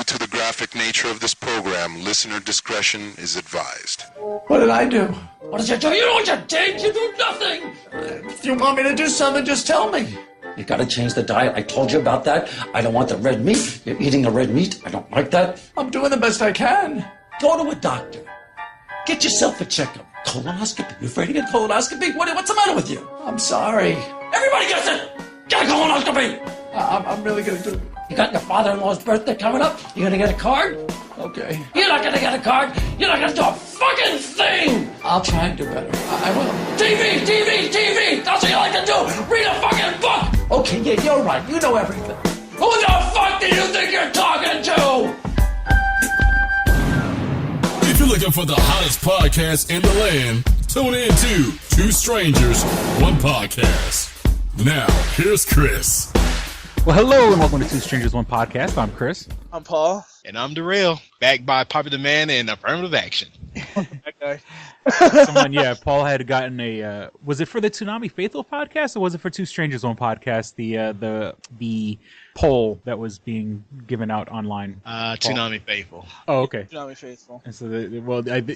to the graphic nature of this program, listener discretion is advised. What did I do? What did you do? You know what you did? You do nothing! If you want me to do something, just tell me. You gotta change the diet. I told you about that. I don't want the red meat. You're eating the red meat. I don't like that. I'm doing the best I can. Go to a doctor. Get yourself a checkup. Colonoscopy. You afraid to get colonoscopy? What's the matter with you? I'm sorry. Everybody gets it! Get a colonoscopy! I'm really gonna do it. You got your father-in-law's birthday coming up? You gonna get a card? Okay. You're not gonna get a card. You're not gonna do a fucking thing! I'll try and do better. I will. TV! That's what you like to do! Read a fucking book! Okay, yeah, you're right. You know everything. Who the fuck do you think you're talking to? If you're looking for the hottest podcast in the land, tune in to Two Strangers, One Podcast. Now, here's Chris. Well, hello and welcome to Two Strangers, One Podcast. I'm Chris. I'm Paul. And I'm Darrell, backed by popular demand and affirmative action. That guy. Paul had gotten a, was it for the Tsunami Faithful podcast or was it for Two Strangers, One Podcast, the poll that was being given out online? Tsunami Faithful. Oh, okay. Tsunami Faithful. And so,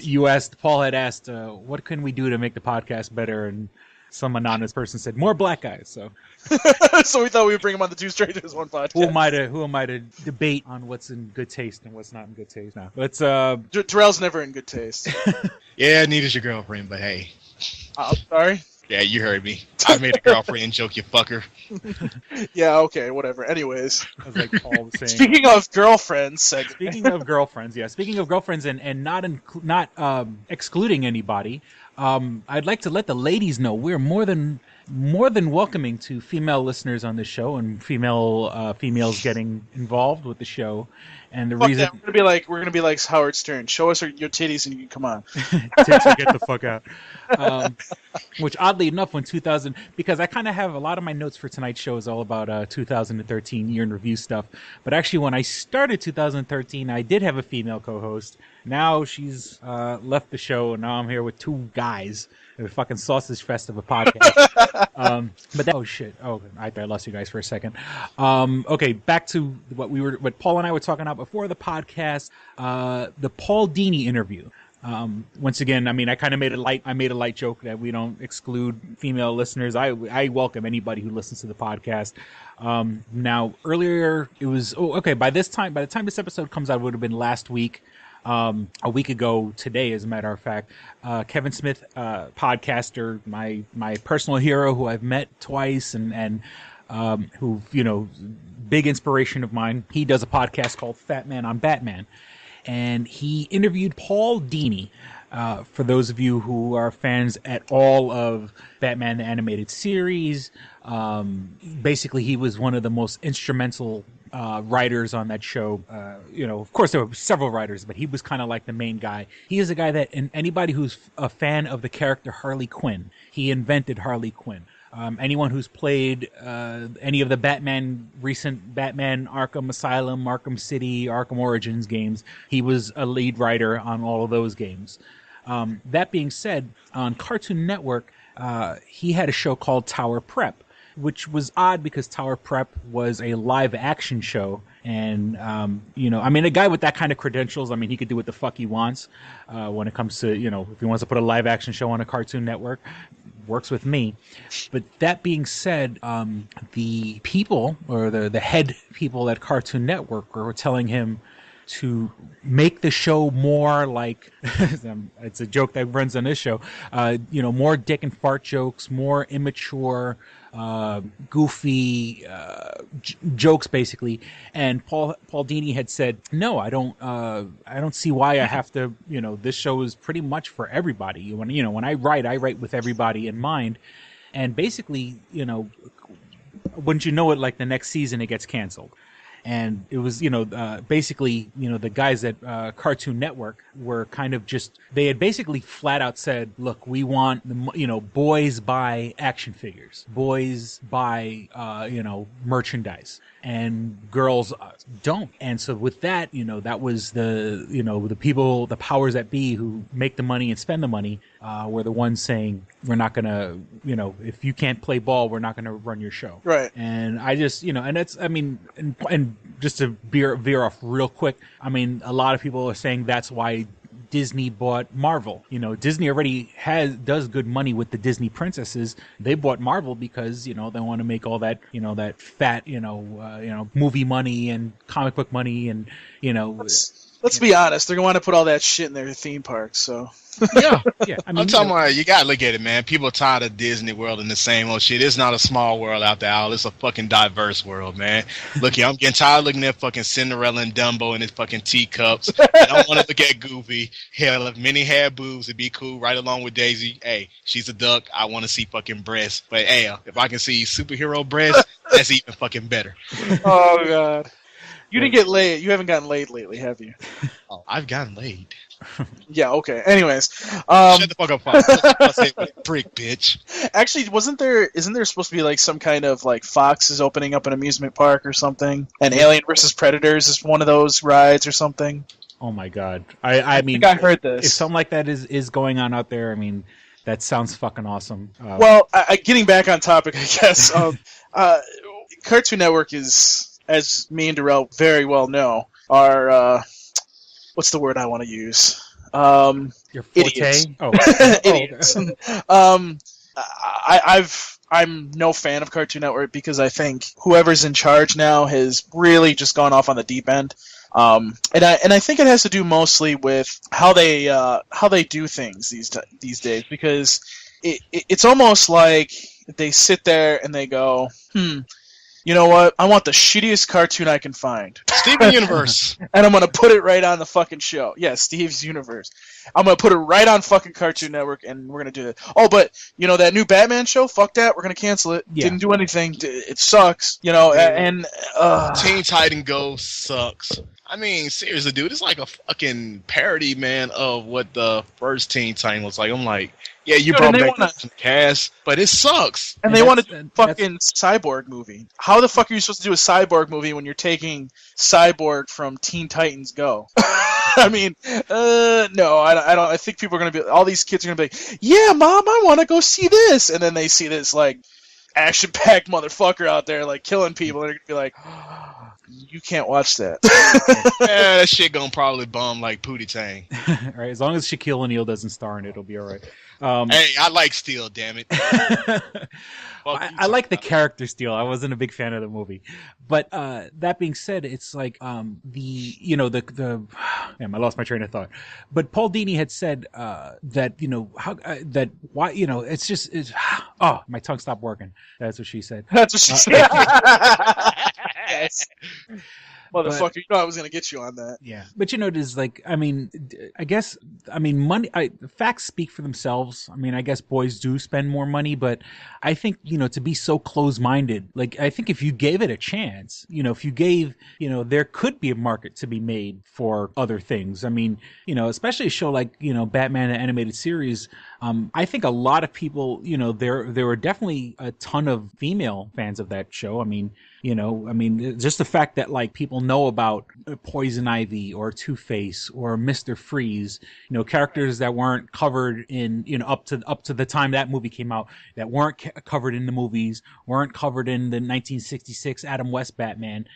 you asked, Paul had asked, what can we do to make the podcast better? And some anonymous person said, more black guys, so. So we thought we would bring him on the Two Strangers, One Podcast. Who am I to debate on what's in good taste and what's not in good taste now? Let's Terrell's never in good taste. Yeah, neither's your girlfriend, but hey. I'm sorry? Yeah, you heard me. I made a girlfriend joke, you fucker. Yeah, okay, whatever. Anyways. I was like Paul was saying. Speaking of girlfriends, Speaking of girlfriends and not excluding anybody, I'd like to let the ladies know we're more than welcoming to female listeners on the show and females getting involved with the show. And the reason we're gonna be like Howard Stern. Show us your titties and you can come on. Titties, get the fuck out. Which oddly enough, because I kind of have a lot of my notes for tonight's show is all about 2013 year in review stuff. But actually, when I started 2013, I did have a female co-host. Now she's left the show, and now I'm here with two guys. A fucking sausage fest of a podcast. Oh shit! Oh, I lost you guys for a second. Okay, back to what Paul and I were talking about before the podcast. The Paul Dini interview. Once again, I mean, I kind of made a light joke that we don't exclude female listeners. I welcome anybody who listens to the podcast. Now earlier it was by the time this episode comes out, it would have been last week. A week ago today, as a matter of fact, Kevin Smith, podcaster, my personal hero who I've met twice and who, big inspiration of mine. He does a podcast called Fat Man on Batman, and he interviewed Paul Dini. For those of you who are fans at all of Batman the Animated Series, basically he was one of the most instrumental writers on that show. Of course there were several writers, but he was kind of like the main guy. He is a guy that, and anybody who's a fan of the character Harley Quinn, he invented Harley Quinn. Anyone who's played any of the recent Batman Arkham Asylum, Arkham City, Arkham Origins games, he was a lead writer on all of those games. That being said, on Cartoon Network, he had a show called Tower Prep, which was odd because Tower Prep was a live action show. And, a guy with that kind of credentials, he could do what the fuck he wants when it comes to, if he wants to put a live action show on a Cartoon Network, works with me. But that being said, the people or the head people at Cartoon Network were telling him to make the show more like, it's a joke that runs on this show, more dick and fart jokes, more immature, goofy jokes, basically. And Paul Dini had said, no, I don't see why I have to. This show is pretty much for everybody. When I write with everybody in mind. And basically, wouldn't you know it, like the next season it gets canceled. And it was, basically, the guys at Cartoon Network were kind of they had basically flat out said, look, we want, boys buy action figures. Boys buy, merchandise. and girls don't. And so with that, that was the people, the powers that be who make the money and spend the money, were the ones saying, we're not going to, if you can't play ball, we're not going to run your show. Right. And I just, and it's, I mean, and just to veer off real quick, I mean, a lot of people are saying that's why Disney bought Marvel. Disney already does good money with the Disney princesses. They bought Marvel because, they want to make all that, that fat, movie money and comic book money and, Let's be honest, they're going to want to put all that shit in their theme parks, so. Yeah. Yeah. I mean, I'm talking about, you gotta look at it, man. People are tired of Disney World and the same old shit. It's not a small world out there, Al. It's a fucking diverse world, man. Look here, I'm getting tired of looking at fucking Cinderella and Dumbo and his fucking teacups. I don't want to look at Goofy. Hell, if Minnie had boobs, it'd be cool, right along with Daisy. Hey, she's a duck. I want to see fucking breasts. But hey, if I can see superhero breasts, that's even fucking better. Oh, God. You didn't get laid. You haven't gotten laid lately, have you? Oh, I've gotten laid. Yeah, okay. Anyways. Shut the fuck up, Fox. Prick, bitch. Actually, isn't there supposed to be like some kind of like Fox is opening up an amusement park or something? And Alien vs. Predators is one of those rides or something? Oh my God. I mean, I heard this. If something like that is going on out there, I mean, that sounds fucking awesome. Well, getting back on topic, I guess. Cartoon Network is, as me and Darrell very well know, are what's the word I want to use? Your forte? Idiots. Oh, Idiots. I'm no fan of Cartoon Network because I think whoever's in charge now has really just gone off on the deep end. And I think it has to do mostly with how they do things these days, because it's almost like they sit there and they go, you know what? I want the shittiest cartoon I can find. Steven Universe. And I'm going to put it right on the fucking show. Yeah, Steve's Universe. I'm going to put it right on fucking Cartoon Network, and we're going to do that. Oh, but, that new Batman show? Fuck that. We're going to cancel it. Yeah. Didn't do anything. It sucks. And... Teen Titan Go sucks. I mean, seriously, dude, it's like a fucking parody, man, of what the first Teen Titan was like. I'm like, yeah, you brought back some cast, but it sucks. And they want to do a fucking Cyborg movie. How the fuck are you supposed to do a Cyborg movie when you're taking Cyborg from Teen Titans Go? I mean, no, I don't. I think people are going to be, all these kids are going to be like, yeah, Mom, I want to go see this. And then they see this, like, action-packed motherfucker out there, like, killing people, and they're going to be like, you can't watch that. Yeah, that shit gonna probably bum like Pootie Tang. All right, as long as Shaquille O'Neal doesn't star in it, it'll be all right. Hey, I like Steel, damn it. I like the character Steel. I wasn't a big fan of the movie, but that being said, it's like the damn, I lost my train of thought. But Paul Dini had said that oh, my tongue stopped working. That's what she said. That's what she said. Yes. Motherfucker, you know I was going to get you on that. Yeah. But it is like, I mean, money, facts speak for themselves. I mean, I guess boys do spend more money, but I think, to be so close-minded, like, I think if you gave it a chance, if you gave, there could be a market to be made for other things. I mean, especially a show like, Batman the Animated Series, I think a lot of people, there were definitely a ton of female fans of that show. I mean, just the fact that like people know about Poison Ivy or Two-Face or Mr. Freeze, characters that weren't covered in, up to the time that movie came out, that weren't covered in the movies, weren't covered in the 1966 Adam West Batman.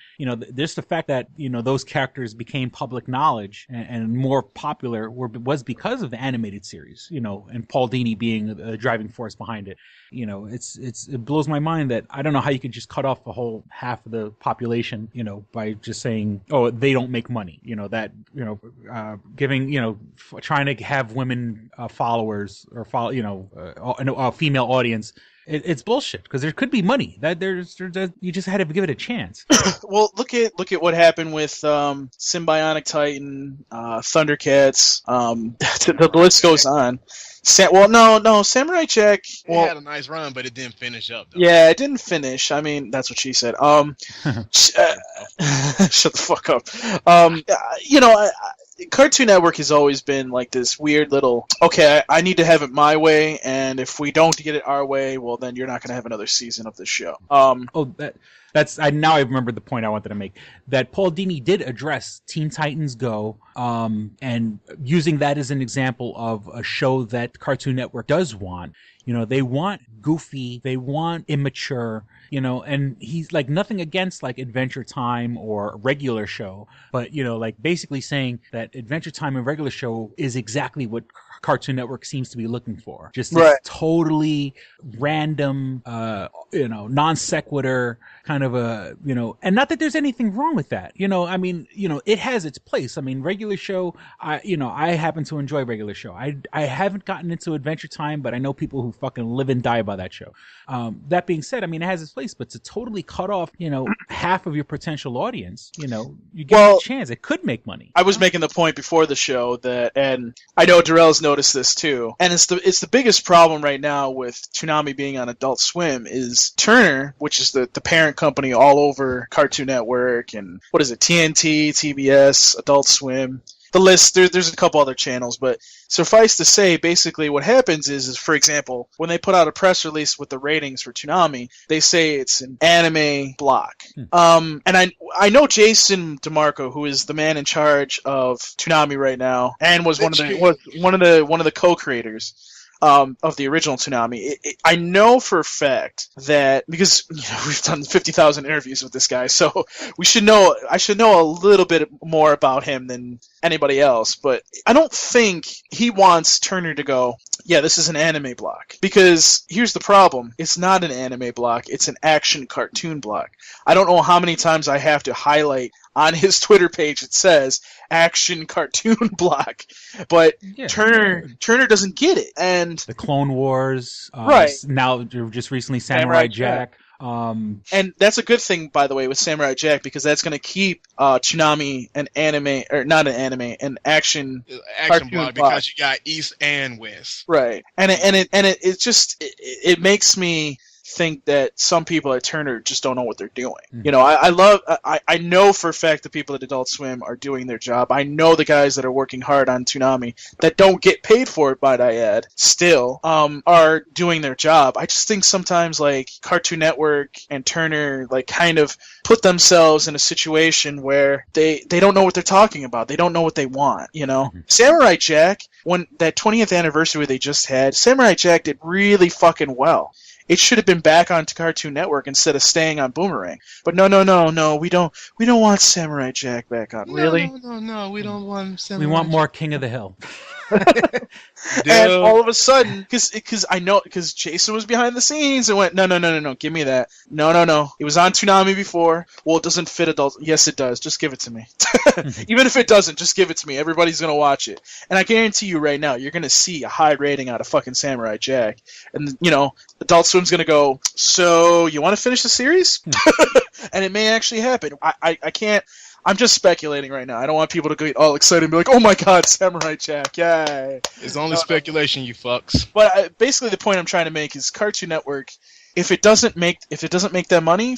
Just the fact that, those characters became public knowledge and more popular was because of the animated series, and Paul Dini being a driving force behind it. It blows my mind that I don't know how you could just cut off a whole half of the population, by just saying, oh, they don't make money, giving, trying to have women followers or follow, a female audience. It's bullshit because there could be money that you just had to give it a chance. Well, look at what happened with Symbionic Titan, Thundercats. The list goes on. Samurai Jack. Well, it had a nice run, but it didn't finish up, though. Yeah, it didn't finish. I mean, that's what she said. Shut the fuck up. Cartoon Network has always been like this weird little, okay, I need to have it my way, and if we don't get it our way, well, then you're not going to have another season of this show. now I remember the point I wanted to make. That Paul Dini did address Teen Titans Go, and using that as an example of a show that Cartoon Network does want. They want goofy, they want immature, and he's like nothing against like Adventure Time or a regular show, but like basically saying that Adventure Time and regular show is exactly what Cartoon Network seems to be looking for. Just this totally random, non sequitur kind of a, and not that there's anything wrong with that. It has its place. I mean, regular show, I happen to enjoy regular show. I haven't gotten into Adventure Time, but I know people who fucking live and die by that show. That being said, I mean, it has its place, but to totally cut off, half of your potential audience, you get a chance. It could make money. I was making the point before the show that, and I know Darrell's noticed this too, and it's the biggest problem right now with Toonami being on Adult Swim is Turner, which is the parent company all over Cartoon Network and what is it, TNT, TBS, Adult Swim. The list, there's a couple other channels, but suffice to say, basically what happens is, for example, when they put out a press release with the ratings for Toonami, they say it's an anime block. And I know Jason DeMarco, who is the man in charge of Toonami right now, and was one of the co-creators of the original Toonami. I know for a fact that, because we've done 50,000 interviews with this guy, so I should know a little bit more about him than anybody else, but I don't think he wants Turner to go, yeah, this is an anime block. Because here's the problem. It's not an anime block. It's an action cartoon block. I don't know how many times I have to highlight on his Twitter page it says action cartoon block, but Turner doesn't get it. And the Clone Wars, right now just recently Samurai Jack. And that's a good thing, by the way, with Samurai Jack, because that's going to keep Toonami an action block, because you got East and West, right? And it makes me think that some people at Turner just don't know what they're doing. I know for a fact the people at Adult Swim are doing their job. I know the guys that are working hard on Toonami that don't get paid for it, might I add, still are doing their job. I just think sometimes like Cartoon Network and Turner like kind of put themselves in a situation where they don't know what they're talking about. They don't know what they want, Samurai Jack, when that 20th anniversary they just had, Samurai Jack did really fucking well. It should have been back on Cartoon Network instead of staying on Boomerang. But no, we don't want Samurai Jack back on. Really? No, we don't want Samurai We want Jack. more King of the Hill. And all of a sudden, because Jason was behind the scenes and went, no, give me that. No. It was on Toonami before. Well, it doesn't fit adults. Yes, it does. Just give it to me. Even if it doesn't, just give it to me. Everybody's going to watch it. And I guarantee you right now, you're going to see a high rating out of fucking Samurai Jack. And, Adult Swim's going to go, so you want to finish the series? And it may actually happen. I can't. I'm just speculating right now. I don't want people to get all excited and be like, "Oh my God, Samurai Jack! Yay!" It's only speculation, you fucks. But basically, the point I'm trying to make is Cartoon Network. If it doesn't make that money,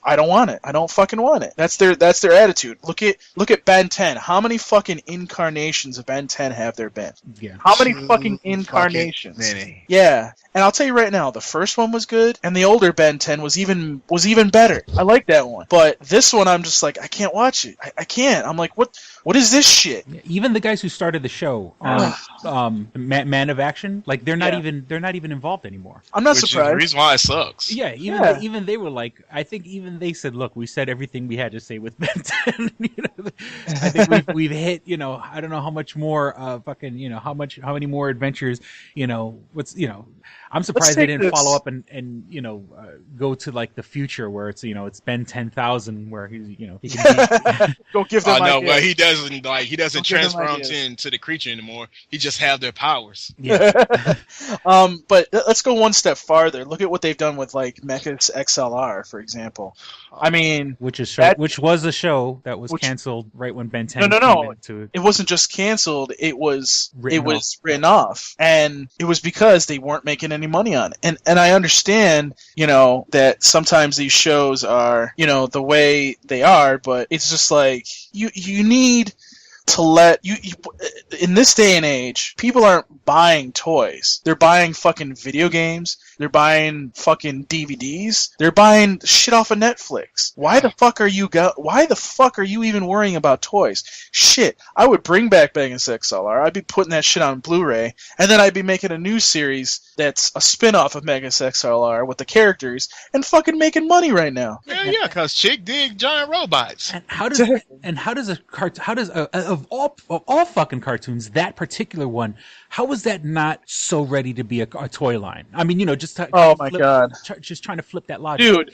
I don't want it. I don't fucking want it. That's their attitude. Look at Ben 10. How many fucking incarnations of Ben 10 have there been? Yeah. How many fucking incarnations? Many. Yeah. And I'll tell you right now, the first one was good, and the older Ben 10 was even better. I like that one. But this one, I'm just like, I can't watch it. I can't. I'm like, what is this shit? Even the guys who started the show, Man of Action, like they're not even involved anymore. I'm not Which surprised. Is the reason why it sucks. Yeah, even they were like, I think even they said, look, we said everything we had to say with Ben 10. I think we've hit, I don't know how much more how many more adventures, I'm surprised they didn't follow up and go to like the future where it's it's Ben 10,000 where he's he can be, Don't give them ideas. No, but he doesn't transform into the creature anymore. He just have their powers. Yeah. But let's go one step farther. Look at what they've done with like Mecha's XLR, for example. I mean, which was a show that was canceled right when Ben 10 No. into it wasn't just canceled. It was written off, and it was because they weren't making any money on it. And I understand, that sometimes these shows are, the way they are, but it's just like you need to let in this day and age, people aren't buying toys. They're buying fucking video games. They're buying fucking DVDs. They're buying shit off of Netflix. Why the fuck are you even worrying about toys? Shit, I would bring back Megas XLR. I'd be putting that shit on Blu-ray, and then I'd be making a new series that's a spin-off of Megas XLR with the characters and fucking making money right now. Yeah, because chick dig giant robots. And how does of all fucking cartoons, that particular one, how is that not so ready to be a toy line? I mean, just Oh my God. Just trying to flip that logic, dude.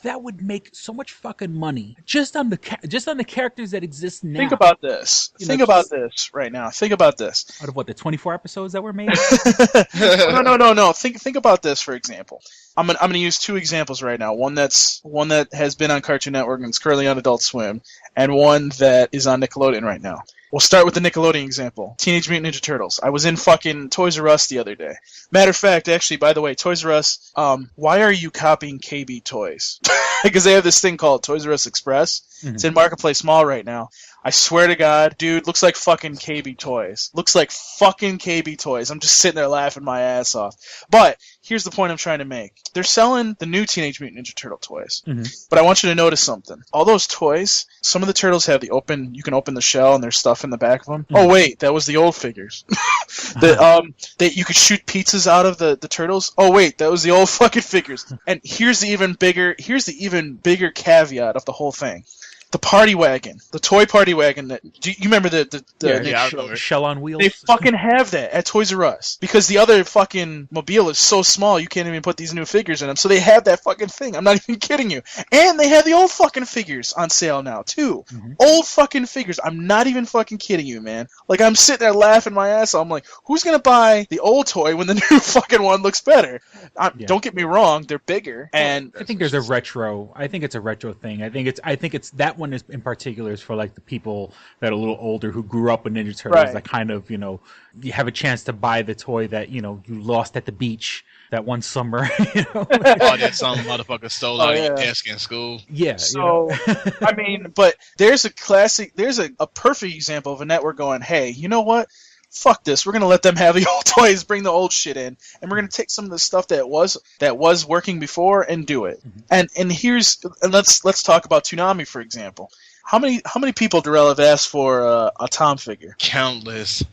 That would make so much fucking money just on the characters that exist now. Think about this. Think about this right now. Think about this. Out of what, the 24 episodes that were made? No. Think about this, for example. I'm gonna use two examples right now. One that has been on Cartoon Network and is currently on Adult Swim, and one that is on Nickelodeon right now. We'll start with the Nickelodeon example. Teenage Mutant Ninja Turtles. I was in fucking Toys R Us the other day. Matter of fact, actually, by the way, Toys R Us, why are you copying KB Toys? Because they have this thing called Toys R Us Express. Mm-hmm. It's in Marketplace Mall right now. I swear to God, dude, looks like fucking KB Toys. Looks like fucking KB Toys. I'm just sitting there laughing my ass off. But here's the point I'm trying to make. They're selling the new Teenage Mutant Ninja Turtle toys. Mm-hmm. But I want you to notice something. All those toys, some of the turtles have you can open the shell and there's stuff in the back of them. Mm-hmm. Oh, wait, that was the old figures. That you could shoot pizzas out of the turtles. Oh, wait, that was the old fucking figures. And here's the even bigger caveat of the whole thing. The party wagon, the toy party wagon. Do you remember the shell on wheels? They fucking have that at Toys R Us because the other fucking mobile is so small you can't even put these new figures in them. So they have that fucking thing. I'm not even kidding you. And they have the old fucking figures on sale now too. Mm-hmm. Old fucking figures. I'm not even fucking kidding you, man. Like I'm sitting there laughing my ass off. I'm like, who's gonna buy the old toy when the new fucking one looks better? Don't get me wrong, they're bigger. And I think there's a retro. I think it's a retro thing. I think it's that one is in particular is for like the people that are a little older who grew up with Ninja Turtles, right. That kind of, you have a chance to buy the toy that, you lost at the beach that one summer, Oh, that some motherfucker stole out of your desk in school. Yeah. So, I mean, but there's a perfect example of a network going, hey, you know what? Fuck this. We're gonna let them have the old toys, bring the old shit in, and we're gonna take some of the stuff that was working before and do it. Mm-hmm. And let's talk about Toonami, for example. How many people, Darrell, have asked for a Tom figure? Countless.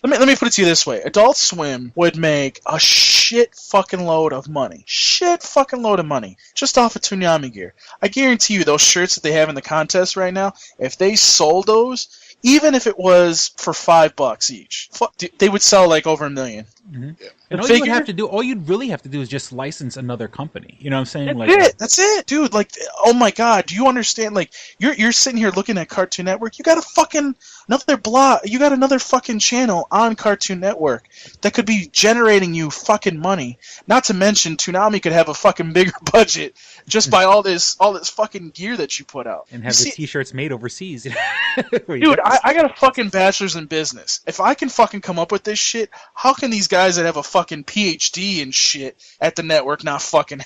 Let me put it to you this way: Adult Swim would make a shit fucking load of money, just off of Toonami gear. I guarantee you, those shirts that they have in the contest right now, if they sold those. Even if it was for $5 each, they would sell like over 1 million. Mm-hmm. And all you'd really have to do is just license another company. You know what I'm saying? That's it, dude. Like, oh my God, do you understand? Like, you're sitting here looking at Cartoon Network. You got another fucking channel on Cartoon Network that could be generating you fucking money. Not to mention, Toonami could have a fucking bigger budget just by all this fucking gear that you put out and have the T-shirts made overseas. Dude, I got a fucking bachelor's in business. If I can fucking come up with this shit, how can these guys that have a fucking PhD and shit at the network not fucking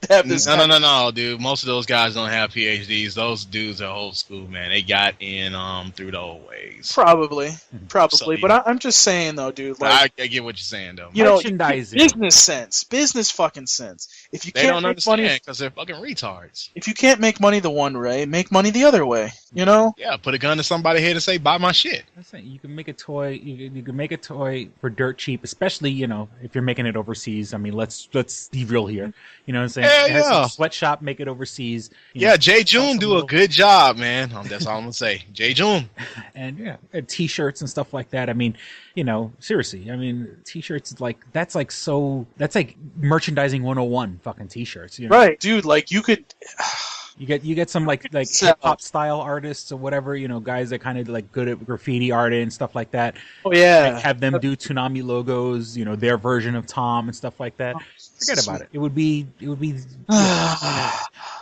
have this? No, dude. Most of those guys don't have PhDs. Those dudes are old school, man. They got in through the old ways. Probably. So, but I'm just saying though, dude. Like, I get what you're saying though. Business fucking sense. If you they can't don't make understand money, because they're fucking retards. If you can't make money the one way, make money the other way. You know? Yeah, put a gun to somebody's head and say, "Buy my shit." You can make a toy. You can make a toy for dirt cheap, especially if you're making it overseas. I mean, let's be real here. You know what I'm saying? Yeah. Sweatshop, make it overseas. Jay June do a good job, man. That's all I'm gonna say. Jay June. And T-shirts and stuff like that. I mean, seriously. I mean, T-shirts that's like merchandising 101 fucking T-shirts. Right, dude. Like you could. You get some like hip hop style artists or whatever, guys that kind of like good at graffiti art and stuff like that. Oh yeah, have them do Toonami logos, their version of Tom and stuff like that. Forget about it. It would be.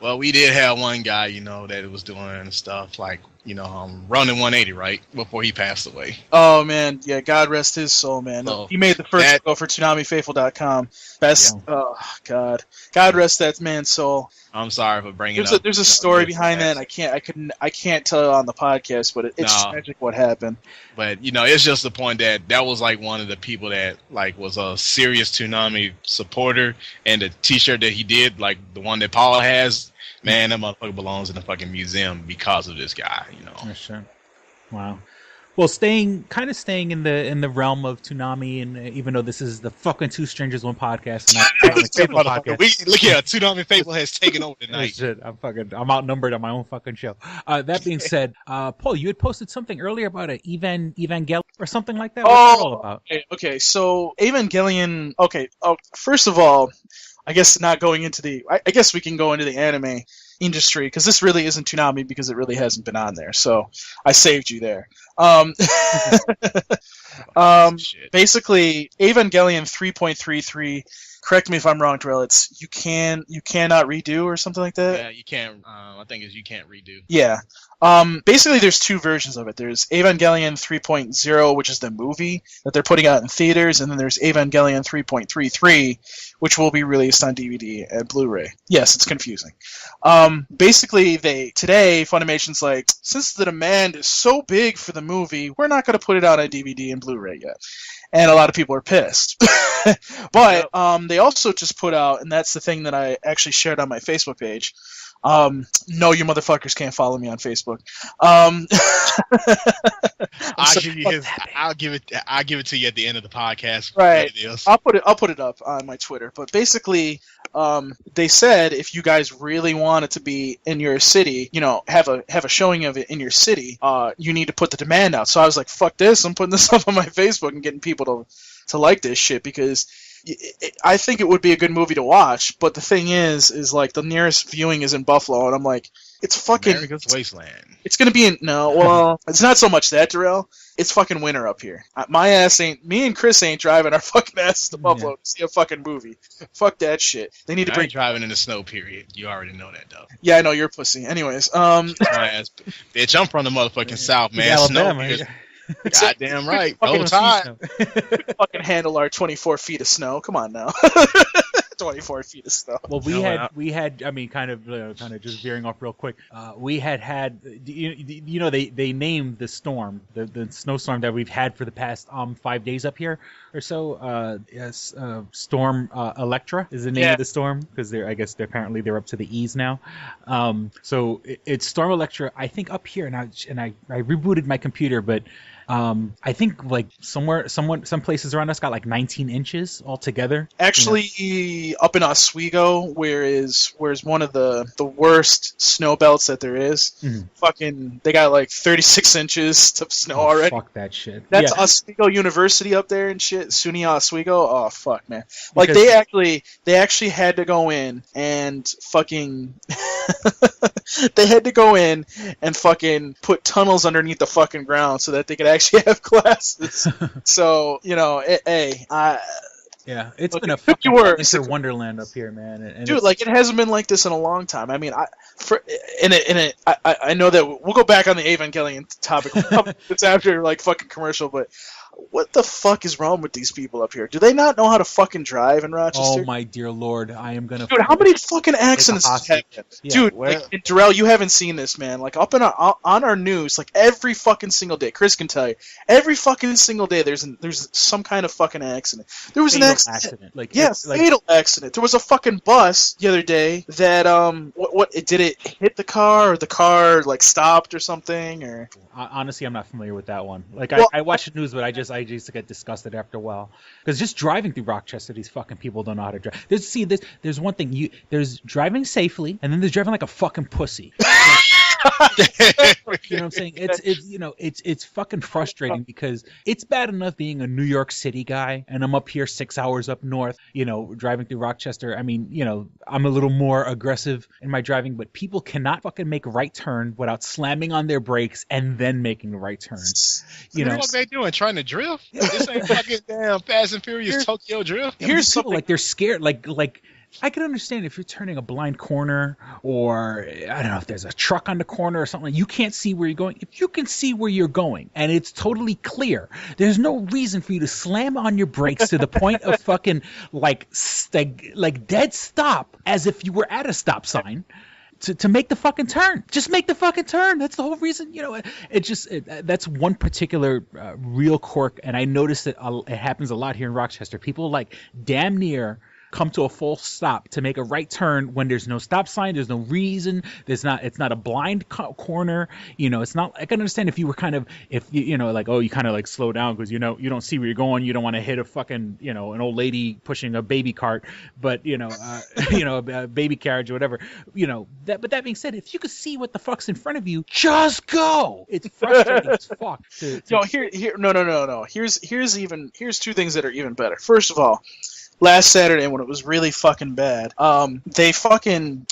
Well, we did have one guy, that was doing stuff like, running 180, right? Before he passed away. Oh, man. Yeah, God rest his soul, man. So He made the first go for ToonamiFaithful.com. Best. Yeah. Oh, God. God rest that man's soul. I'm sorry for bringing up. There's a story behind that. I can't tell it on the podcast, but it's tragic what happened. But it's just the point that was like one of the people that like was a serious Toonami supporter, and the T-shirt that he did, like the one that Paul has, man, that motherfucker belongs in the fucking museum because of this guy. For sure. Wow. Well, staying in the realm of Toonami, and even though this is the fucking Two Strangers One podcast, and podcast. Look here, Toonami Faithful has taken over tonight. Shit, I'm outnumbered on my own fucking show. That being said, Paul, you had posted something earlier about an Evangelion or something like that. What's it all about? Okay. So Evangelion. Okay. First of all, I guess not going into the. I guess we can go into the anime industry, because this really isn't Toonami, because it really hasn't been on there, so I saved you there. Basically, Evangelion 3.33. Correct me if I'm wrong, Terrell. It's you cannot redo or something like that. Yeah, you can't. I think it's you can't redo. Yeah. Basically, there's two versions of it. There's Evangelion 3.0, which is the movie that they're putting out in theaters, and then there's Evangelion 3.33, which will be released on DVD and Blu-ray. Yes, it's confusing. Basically, today Funimation's like, since the demand is so big for the movie, we're not going to put it out on DVD and Blu-ray yet. And a lot of people are pissed. But they also just put out, and that's the thing that I actually shared on my Facebook page. No, you motherfuckers can't follow me on Facebook. I'll give it to you at the end of the podcast. Right. I'll put it up on my Twitter. But basically, they said if you guys really want it to be in your city, have a showing of it in your city, you need to put the demand out. So I was like, fuck this, I'm putting this up on my Facebook and getting people to like this shit, because I think it would be a good movie to watch. But the thing is like the nearest viewing is in Buffalo, and I'm like, it's fucking America's wasteland. It's gonna be it's not so much that, Darrell. It's fucking winter up here. Me and Chris ain't driving our fucking asses to Buffalo to see a fucking movie. Fuck that shit. They need to bring driving in the snow. Period. You already know that, though. Yeah, I know you're a pussy. Anyways, my ass, bitch, I'm from the motherfucking South, man. Alabama, snow. Goddamn right. Roll Tide. Fucking handle our 24 feet of snow. Come on now. 24 feet of snow. Well, we had. I mean, kind of just veering off real quick. We had. They named the storm, the snowstorm that we've had for the past 5 days up here or so. Yes, Storm Electra is the name of the storm, because I guess they're up to the E's now. So it's Storm Electra. I think up here, and I rebooted my computer, but. I think like some places around us got like 19 inches altogether. Actually, up in Oswego, where's one of the worst snow belts that there is. Mm-hmm. Fucking, they got like 36 inches of snow already. Fuck that shit. That's Oswego University up there and shit. SUNY Oswego. Oh fuck, man. Like they actually had to go in and fucking. They had to go in and fucking put tunnels underneath the fucking ground so that they could actually have classes. So, yeah, it's been a fucking winter wonderland up here, man. And dude, like it hasn't been like this in a long time. I mean, I know that we'll go back on the Evangelion topic. It's after like fucking commercial, but what the fuck is wrong with these people up here? Do they not know how to fucking drive in Rochester? Oh my dear lord, I am gonna. Dude, how many fucking accidents have happened? Yeah, dude, like, Darrell, you haven't seen this, man. Like up on our news, like every fucking single day. Chris can tell you, every fucking single day, there's some kind of fucking accident. There was an accident. Fatal accident. There was a fucking bus the other day that did it hit the car, or the car like stopped or something, or. Honestly, I'm not familiar with that one. Like I watch the news, but I just get disgusted after a while, because just driving through Rochester, these fucking people don't know how to drive. There's one thing, there's driving safely, and then there's driving like a fucking pussy. You know what I'm saying? It's fucking frustrating, because it's bad enough being a New York City guy, and I'm up here 6 hours up north, driving through Rochester. I mean, I'm a little more aggressive in my driving, but people cannot fucking make a right turn without slamming on their brakes and then making the right turn. You What know, the fuck they doing? Trying to drift? This ain't fucking damn Fast and Furious Tokyo Drift. Here's people, something like they're scared. Like I can understand if you're turning a blind corner, or I don't know if there's a truck on the corner or something. You can't see where you're going. If you can see where you're going and it's totally clear, there's no reason for you to slam on your brakes to the point of fucking like dead stop, as if you were at a stop sign. To make the fucking turn. Just make the fucking turn. That's the whole reason. You know, that's one particular real quirk, and I noticed that it happens a lot here in Rochester. People like damn near come to a full stop to make a right turn when there's no stop sign, there's no reason, it's not a blind corner, you know. It's not, I can understand if you were kind of, if you know, like, oh, you kind of like slow down because you know you don't see where you're going, you don't want to hit a fucking, you know, an old lady pushing a baby cart, but you know, you know, a baby carriage or whatever, you know. But that being said, if you could see what the fuck's in front of you, just go. It's frustrating as fuck. No, no. Here's two things that are even better. First of all, last Saturday when it was really fucking bad, I'm driving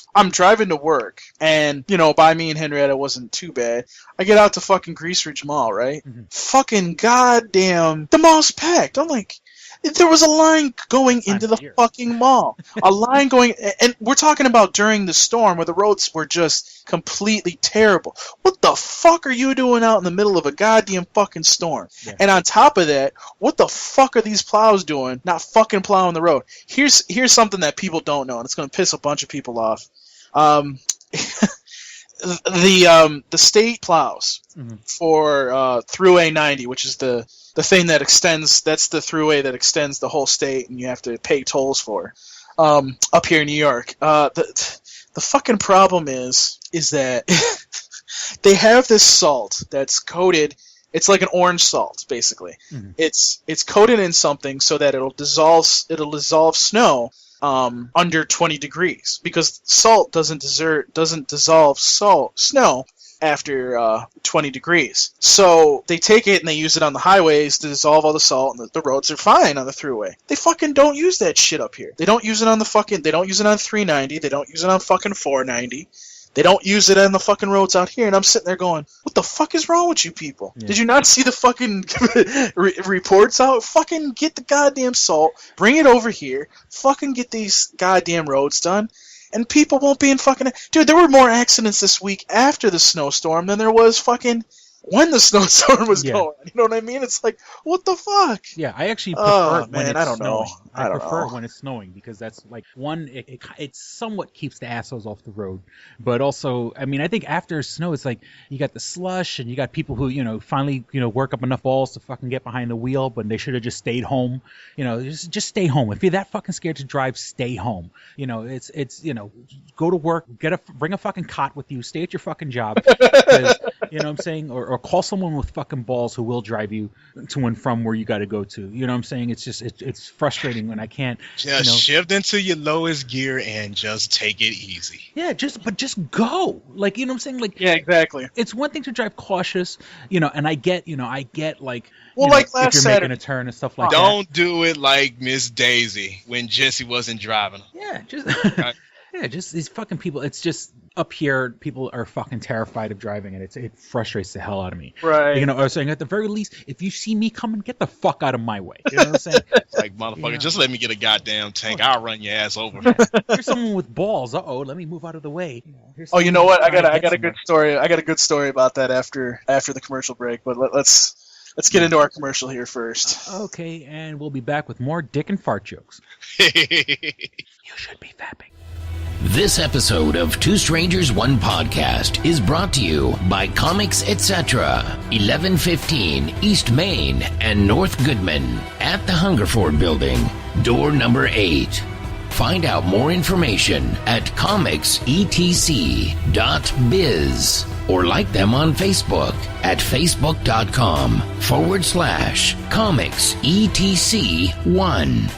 to work, and, you know, by me and Henrietta wasn't too bad. I get out to fucking Grease Ridge Mall, right? Mm-hmm. Fucking goddamn, the mall's packed. I'm like, there was a line going into the fucking mall. A line going, and we're talking about during the storm where the roads were just completely terrible. What the fuck are you doing out in the middle of a goddamn fucking storm? Yeah. And on top of that, what the fuck are these plows doing? Not fucking plowing the road. Here's something that people don't know, and it's going to piss a bunch of people off. The state plows for Thruway 90, which is the thing that extends. That's the thruway that extends the whole state, and you have to pay tolls for. Up here in New York, the fucking problem is that they have this salt that's coated. It's like an orange salt, basically. Mm-hmm. It's coated in something so that it'll dissolve snow under 20 degrees, because salt doesn't dissolve snow after 20 degrees. So they take it and they use it on the highways to dissolve all the salt, and the roads are fine on the thruway. They fucking don't use that shit up here. They don't use it on they don't use it on 390. They don't use it on fucking 490. They don't use it on the fucking roads out here, and I'm sitting there going, what the fuck is wrong with you people? Yeah. Did you not see the fucking reports out? Fucking get the goddamn salt, bring it over here, fucking get these goddamn roads done, and people won't be in fucking... Dude, there were more accidents this week after the snowstorm than there was fucking when the snowstorm was going. You know what I mean? It's like, what the fuck? Yeah, I actually prefer it when it's I don't snowing. know. I prefer it when it's snowing, because that's like, one, it somewhat keeps the assholes off the road, but also, I mean, I think after snow, it's like you got the slush, and you got people who, you know, finally, you know, work up enough balls to fucking get behind the wheel, but they should have just stayed home. You know, just stay home. If you're that fucking scared to drive, stay home. You know, it's you know, go to work, bring a fucking cot with you, stay at your fucking job, because, you know what I'm saying, or call someone with fucking balls who will drive you to and from where you got to go to. You know what I'm saying? It's just it's frustrating when I can't. Just shift into your lowest gear and just take it easy. Yeah, just go. Like, you know what I'm saying? Like, yeah, exactly. It's one thing to drive cautious, you know, and I get like, well, you know, like last if you're Saturday, making a turn and stuff like that. Don't do it like Miss Daisy when Jesse wasn't driving. Yeah, just these fucking people. It's just up here, people are fucking terrified of driving, and it frustrates the hell out of me. Right. You know, I was saying, at the very least, if you see me coming, get the fuck out of my way. You know what I'm saying? It's like, motherfucker, just let me get a goddamn tank. I'll run your ass over. Here's someone with balls. Let me move out of the way. Oh, you know what? I got a good story. I got a good story about that after the commercial break. But let's get into our commercial here first. Okay, and we'll be back with more dick and fart jokes. You should be fapping. This episode of Two Strangers, One Podcast is brought to you by Comics Etc. 1115 East Main and North Goodman at the Hungerford Building, door number 8. Find out more information at comicsetc.biz or like them on Facebook at facebook.com/comicsetc1.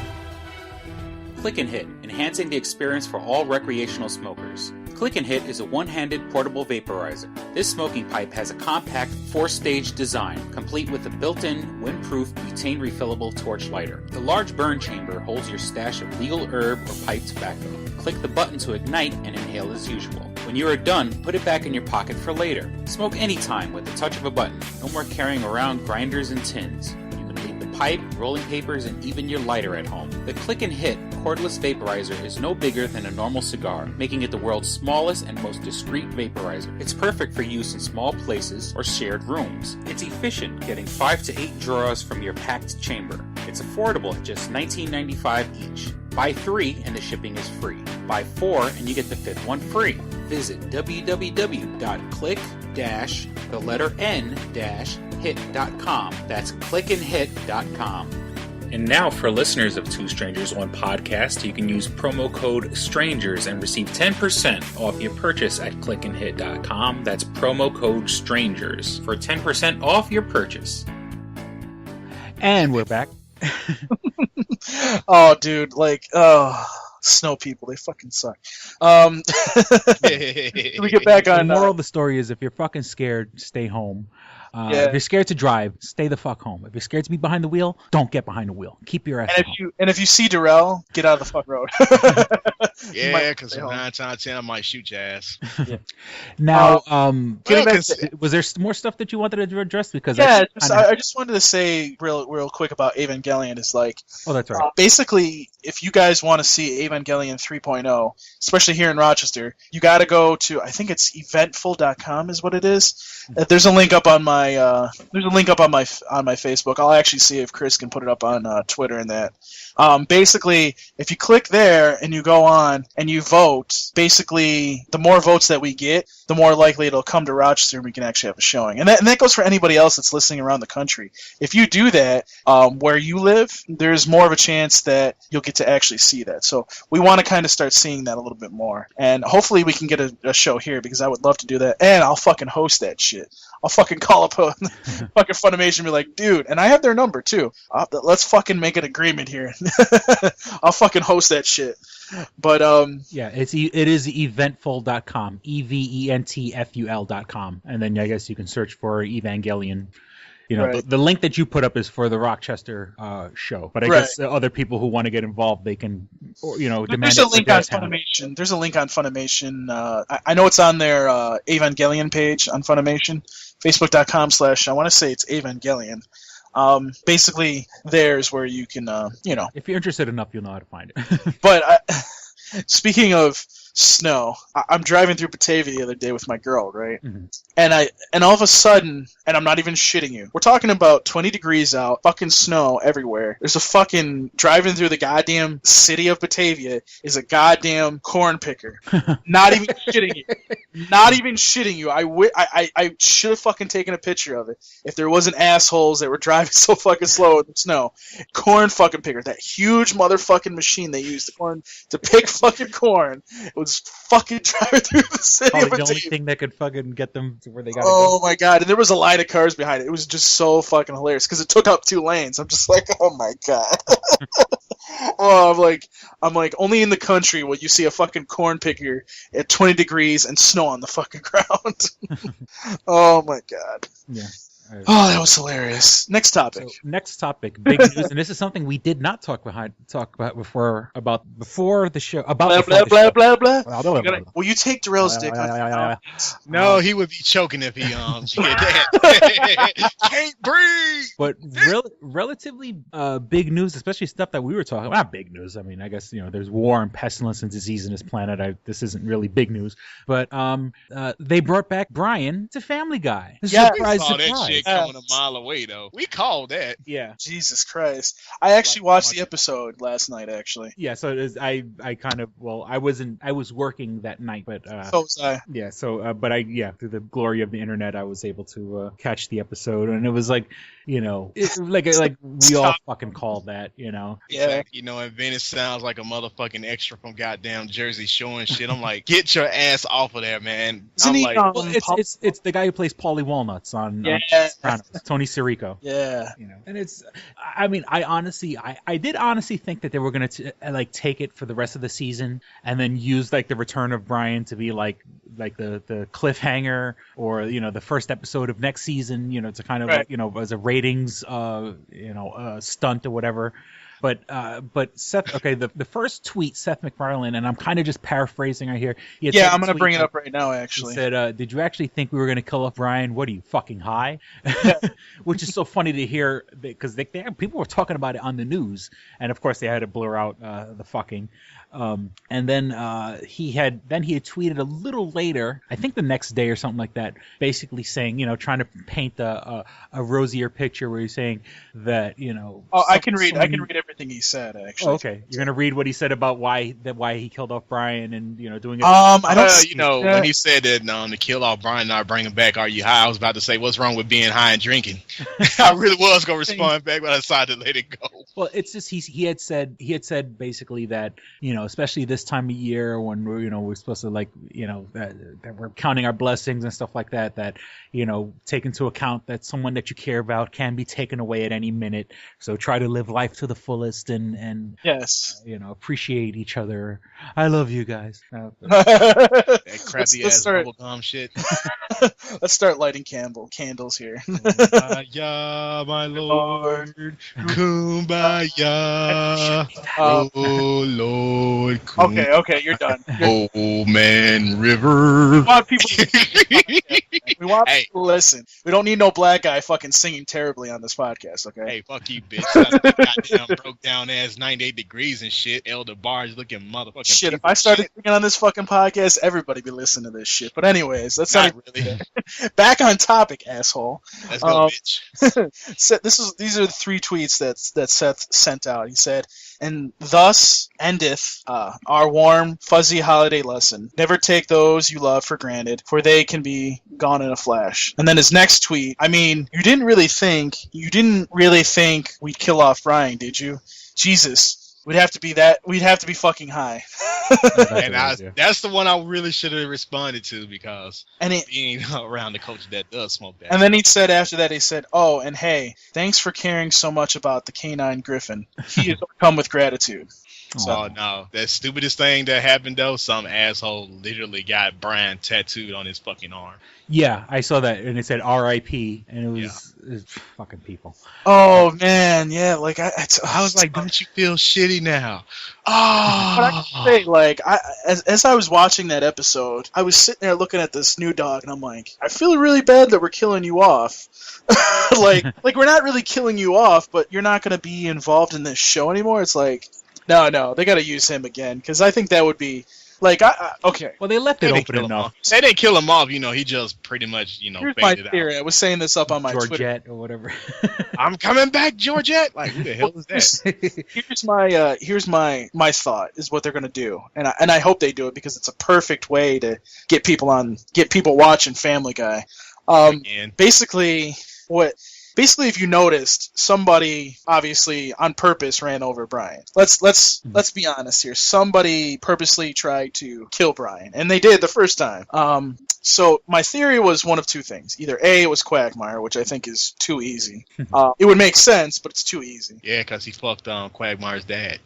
Click and Hit, enhancing the experience for all recreational smokers. Click and Hit is a one-handed portable vaporizer. This smoking pipe has a compact 4-stage design, complete with a built-in, windproof, butane refillable torch lighter. The large burn chamber holds your stash of legal herb or pipe tobacco. Click the button to ignite and inhale as usual. When you are done, put it back in your pocket for later. Smoke anytime with the touch of a button. No more carrying around grinders and tins. You can leave the pipe, rolling papers, and even your lighter at home. The Click and Hit cordless vaporizer is no bigger than a normal cigar, making it the world's smallest and most discreet vaporizer. It's perfect for use in small places or shared rooms. It's efficient, getting 5 to 8 draws from your packed chamber. It's affordable at just $19.95 each. Buy 3 and the shipping is free. Buy 4 and you get the 5th one free. Visit www.click-n-hit.com. That's clickandhit.com. And now for listeners of Two Strangers, One Podcast, you can use promo code STRANGERS and receive 10% off your purchase at clickandhit.com. That's promo code STRANGERS for 10% off your purchase. And we're back. Oh, dude, snow people, they fucking suck. We get back on. The moral of the story is, if you're fucking scared, stay home. If you're scared to drive, stay the fuck home. If you're scared to be behind the wheel, don't get behind the wheel. Keep your ass home. And if you see Darrell, get out of the fuck road. Yeah, because 9 times out of 10, I might shoot your ass. Yeah. Now, getting back was there more stuff that you wanted to address? Because I just wanted to say real quick about Evangelion. Is oh, that's right. Basically, if you guys want to see Evangelion 3.0, especially here in Rochester, you got to go to, I think it's eventful.com is what it is. There's a link up on my Facebook. I'll actually see if Chris can put it up on Twitter and that. Basically, if you click there and you go on and you vote, basically, the more votes that we get, the more likely it'll come to Rochester and we can actually have a showing. And that goes for anybody else that's listening around the country. If you do that where you live, there's more of a chance that you'll get to actually see that. So we want to kind of start seeing that a little bit more. And hopefully we can get a show here, because I would love to do that. And I'll fucking host that shit. I'll fucking call up fucking Funimation and be like, dude, and I have their number too. Let's fucking make an agreement here. I'll fucking host that shit. But yeah, it is eventful.com, eventful.com, and then I guess you can search for Evangelion. You know, right. the link that you put up is for the Rochester show, but I guess other people who want to get involved, they can, demand. There's a link on Funimation. There's a link on Funimation. I know it's on their Evangelion page on Funimation, Facebook.com/ I want to say it's Evangelion. Basically, there's where you can, If you're interested enough, you'll know how to find it. But speaking of snow, I'm driving through Batavia the other day with my girl, right? Mm-hmm. And all of a sudden, and I'm not even shitting you, we're talking about 20 degrees out, fucking snow everywhere. There's a fucking, driving through the goddamn city of Batavia is a goddamn corn picker. Not even shitting you. Not even shitting you. I should have fucking taken a picture of it if there wasn't assholes that were driving so fucking slow in the snow. Corn fucking picker. That huge motherfucking machine they use to pick fucking corn. It was fucking driving through the city of Probably the Batavia. only thing that could fucking get them to where they got to Oh go. my god, and there was a line of cars behind it. It was just so fucking hilarious because it took up 2 lanes. I'm just like, oh my god. Oh, I'm like, only in the country will you see a fucking corn picker at 20 degrees and snow on the fucking ground. Oh my god. Yeah. Oh, that was hilarious. Next topic. So, next topic, big news, and this is something we did not talk about before the show. Blah blah blah blah blah. Will you take Darrell's dick? No, he would be choking if he did that. Can't breathe. But relatively big news, especially stuff that we were talking about. Not big news. I mean, I guess there's war and pestilence and disease in this planet. This isn't really big news, but they brought back Brian to Family Guy. Surprise. That shit coming a mile away though. We called that. Yeah. Jesus Christ! I actually watched the episode last night. Actually. Yeah. So it is. I was working that night, but so was I. Yeah. So but through the glory of the internet, I was able to catch the episode, and it was like, we all fucking called that, Yeah. And Venice sounds like a motherfucking extra from goddamn Jersey Shore and shit. I'm like, get your ass off of there, man. Isn't he? It's the guy who plays Paulie Walnuts on Sopranos, Tony Sirico. Yeah. And it's, I mean, I did honestly think that they were gonna take it for the rest of the season and then use the return of Brian to be like the cliffhanger, or the first episode of next season, to kind of as a ratings stunt or whatever. But Seth, okay, the first tweet, Seth MacFarlane, and I'm kind of just paraphrasing right here. Yeah, I'm going to bring it up right now, actually. He said, did you actually think we were going to kill off Brian? What are you, fucking high? Which is so funny to hear, because people were talking about it on the news, and of course they had to blur out the fucking. And then he had tweeted a little later, I think the next day or something like that, basically saying, trying to paint a rosier picture where he's saying that, Oh, I can read everything he said, actually. Oh, okay, you're gonna read what he said about why he killed off Brian and doing it. I don't. When he said that to kill off Brian, not bring him back. Are you high? I was about to say, what's wrong with being high and drinking? I really was gonna respond back, but I decided to let it go. Well, it's just he had said basically that especially this time of year when we're supposed to that we're counting our blessings and stuff like that take into account that someone that you care about can be taken away at any minute. So try to live life to the fullest and yes, appreciate each other. I love you guys. That crappy ass bubblegum shit. Let's start lighting candles here. Kumbaya, my lord. Kumbaya. Oh Lord. Okay, you're done. Oh man, river. We want people to listen. We don't need no black guy fucking singing terribly on this podcast, okay? Hey, fuck you, bitch. Goddamn broke down ass 98 degrees and shit. Elder Barge looking motherfucking shit. If I started singing on this fucking podcast, everybody be listening to this shit. But anyways, that's not really. Back on topic, asshole. Let's go, bitch. These are the 3 tweets that Seth sent out. He said, "And thus endeth our warm, fuzzy holiday lesson. Never take those you love for granted, for they can be gone in a flash." And then his next tweet, I mean, you didn't really think we'd kill off Brian, did you? Jesus. We'd have to be fucking high. And that's the one I really should have responded to, because being around the coach that does smoke that. And then he said after that, he said, "Oh, and hey, thanks for caring so much about the canine griffin. He is overcome with gratitude." So no, the stupidest thing that happened though, some asshole literally got Brian tattooed on his fucking arm. Yeah, I saw that, and it said R.I.P. and it was fucking people. Oh man, yeah, like I was like, don't you feel shitty now? Oh, but I can say, as I was watching that episode, I was sitting there looking at this new dog, and I'm like, I feel really bad that we're killing you off. like we're not really killing you off, but you're not going to be involved in this show anymore. It's like, no, they got to use him again, because I think that would be. Like, okay. Well, they left it open enough. They didn't kill him off, he just pretty much, Here's my theory. I was saying this up on my Georgette Twitter. Or whatever. I'm coming back, Georgette. Like, who the hell is that? Here's my thought is what they're gonna do, and I hope they do it, because it's a perfect way to get people watching Family Guy. Basically, if you noticed, somebody obviously on purpose ran over Brian. Let's be honest here. Somebody purposely tried to kill Brian, and they did the first time. So my theory was one of 2 things. Either A, it was Quagmire, which I think is too easy. It would make sense, but it's too easy. Yeah, because he fucked Quagmire's dad.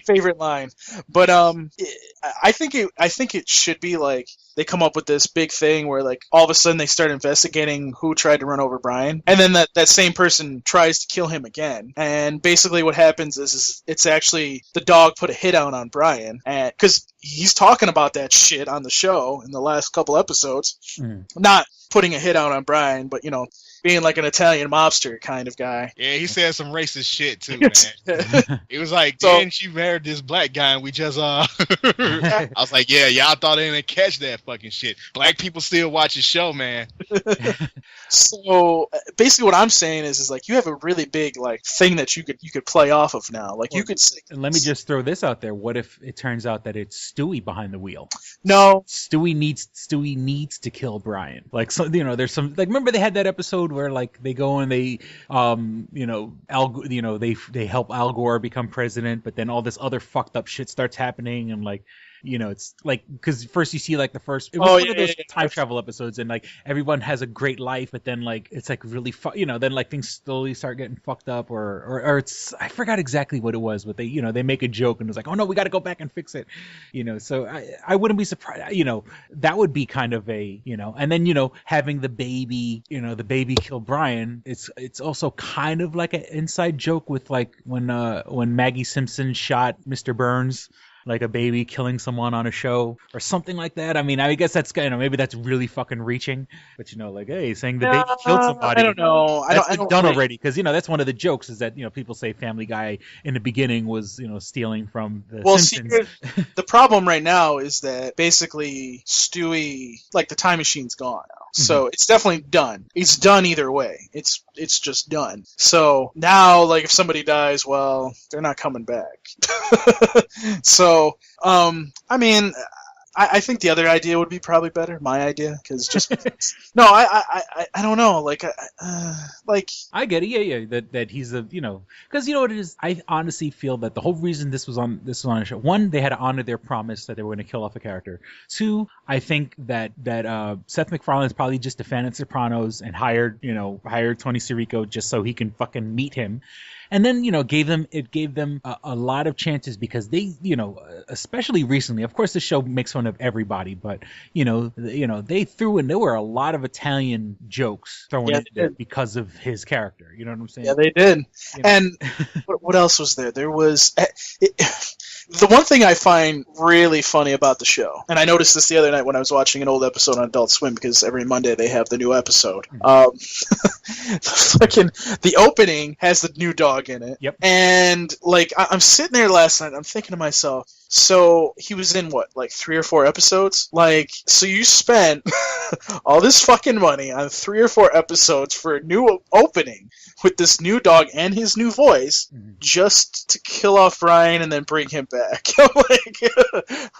Favorite line. But I think it should be like they come up with this big thing where like all of a sudden they start investigating who tried to run over Brian, and then that same person tries to kill him again. And basically what happens is it's actually the dog put a hit out on Brian, and because he's talking about that shit on the show in the last couple episodes. Not putting a hit out on Brian, but being like an Italian mobster kind of guy. Yeah, he said some racist shit too, man. It was like, then she married this black guy, and we just I was like, yeah, y'all thought they didn't catch that fucking shit. Black people still watch the show, man. So basically, what I'm saying is like you have a really big like thing that you could play off of now. Like you could. And let me just throw this out there: what if it turns out that it's Stewie behind the wheel? No, Stewie needs to kill Brian. Like, so there's some like, remember they had that episode where like they go and they they help Al Gore become president, but then all this other fucked up shit starts happening, and like it's like, because first you see like the first, it was Oh, one yeah, of those yeah. time travel episodes, and like everyone has a great life, but then like it's like really then like things slowly start getting fucked up, or it's, I forgot exactly what it was, but they make a joke and it's like, oh no, we got to go back and fix it, so I wouldn't be surprised, that would be kind of a, and then having the baby kill Brian, it's also kind of like an inside joke with like when Maggie Simpson shot Mr. Burns, like a baby killing someone on a show or something like that. I mean, I guess that's maybe that's really fucking reaching, but like, hey, saying the baby killed somebody. I don't know. That's I don't done really- already, because that's one of the jokes is that people say Family Guy in the beginning was stealing from the Well, see, Simpsons. the problem right now is that basically Stewie, like the time machine's gone now. So it's definitely done. It's done either way. It's just done. So now, like, if somebody dies, well, they're not coming back. So, I mean, I think the other idea would be probably better. My idea, because just no, I don't know. Like, like I get it. Yeah. That he's a because what it is. I honestly feel that the whole reason this was on a show. One, they had to honor their promise that they were going to kill off a character. Two, I think that Seth MacFarlane is probably just a fan of Sopranos and hired Tony Sirico just so he can fucking meet him. And then, gave them a lot of chances, because they, especially recently, of course, the show makes fun of everybody, but, they threw in, there were a lot of Italian jokes thrown in there because of his character. You know what I'm saying? Yeah, they did. And what else was there? There was... The one thing I find really funny about the show, and I noticed this the other night when I was watching an old episode on Adult Swim, because every Monday they have the new episode. The opening has the new dog in it. Yep. And, like, I'm sitting there last night, I'm thinking to myself, so he was in what, like 3 or 4 episodes? Like, so you spent all this fucking money on 3 or 4 episodes for a new opening with this new dog and his new voice just to kill off Brian and then bring him back.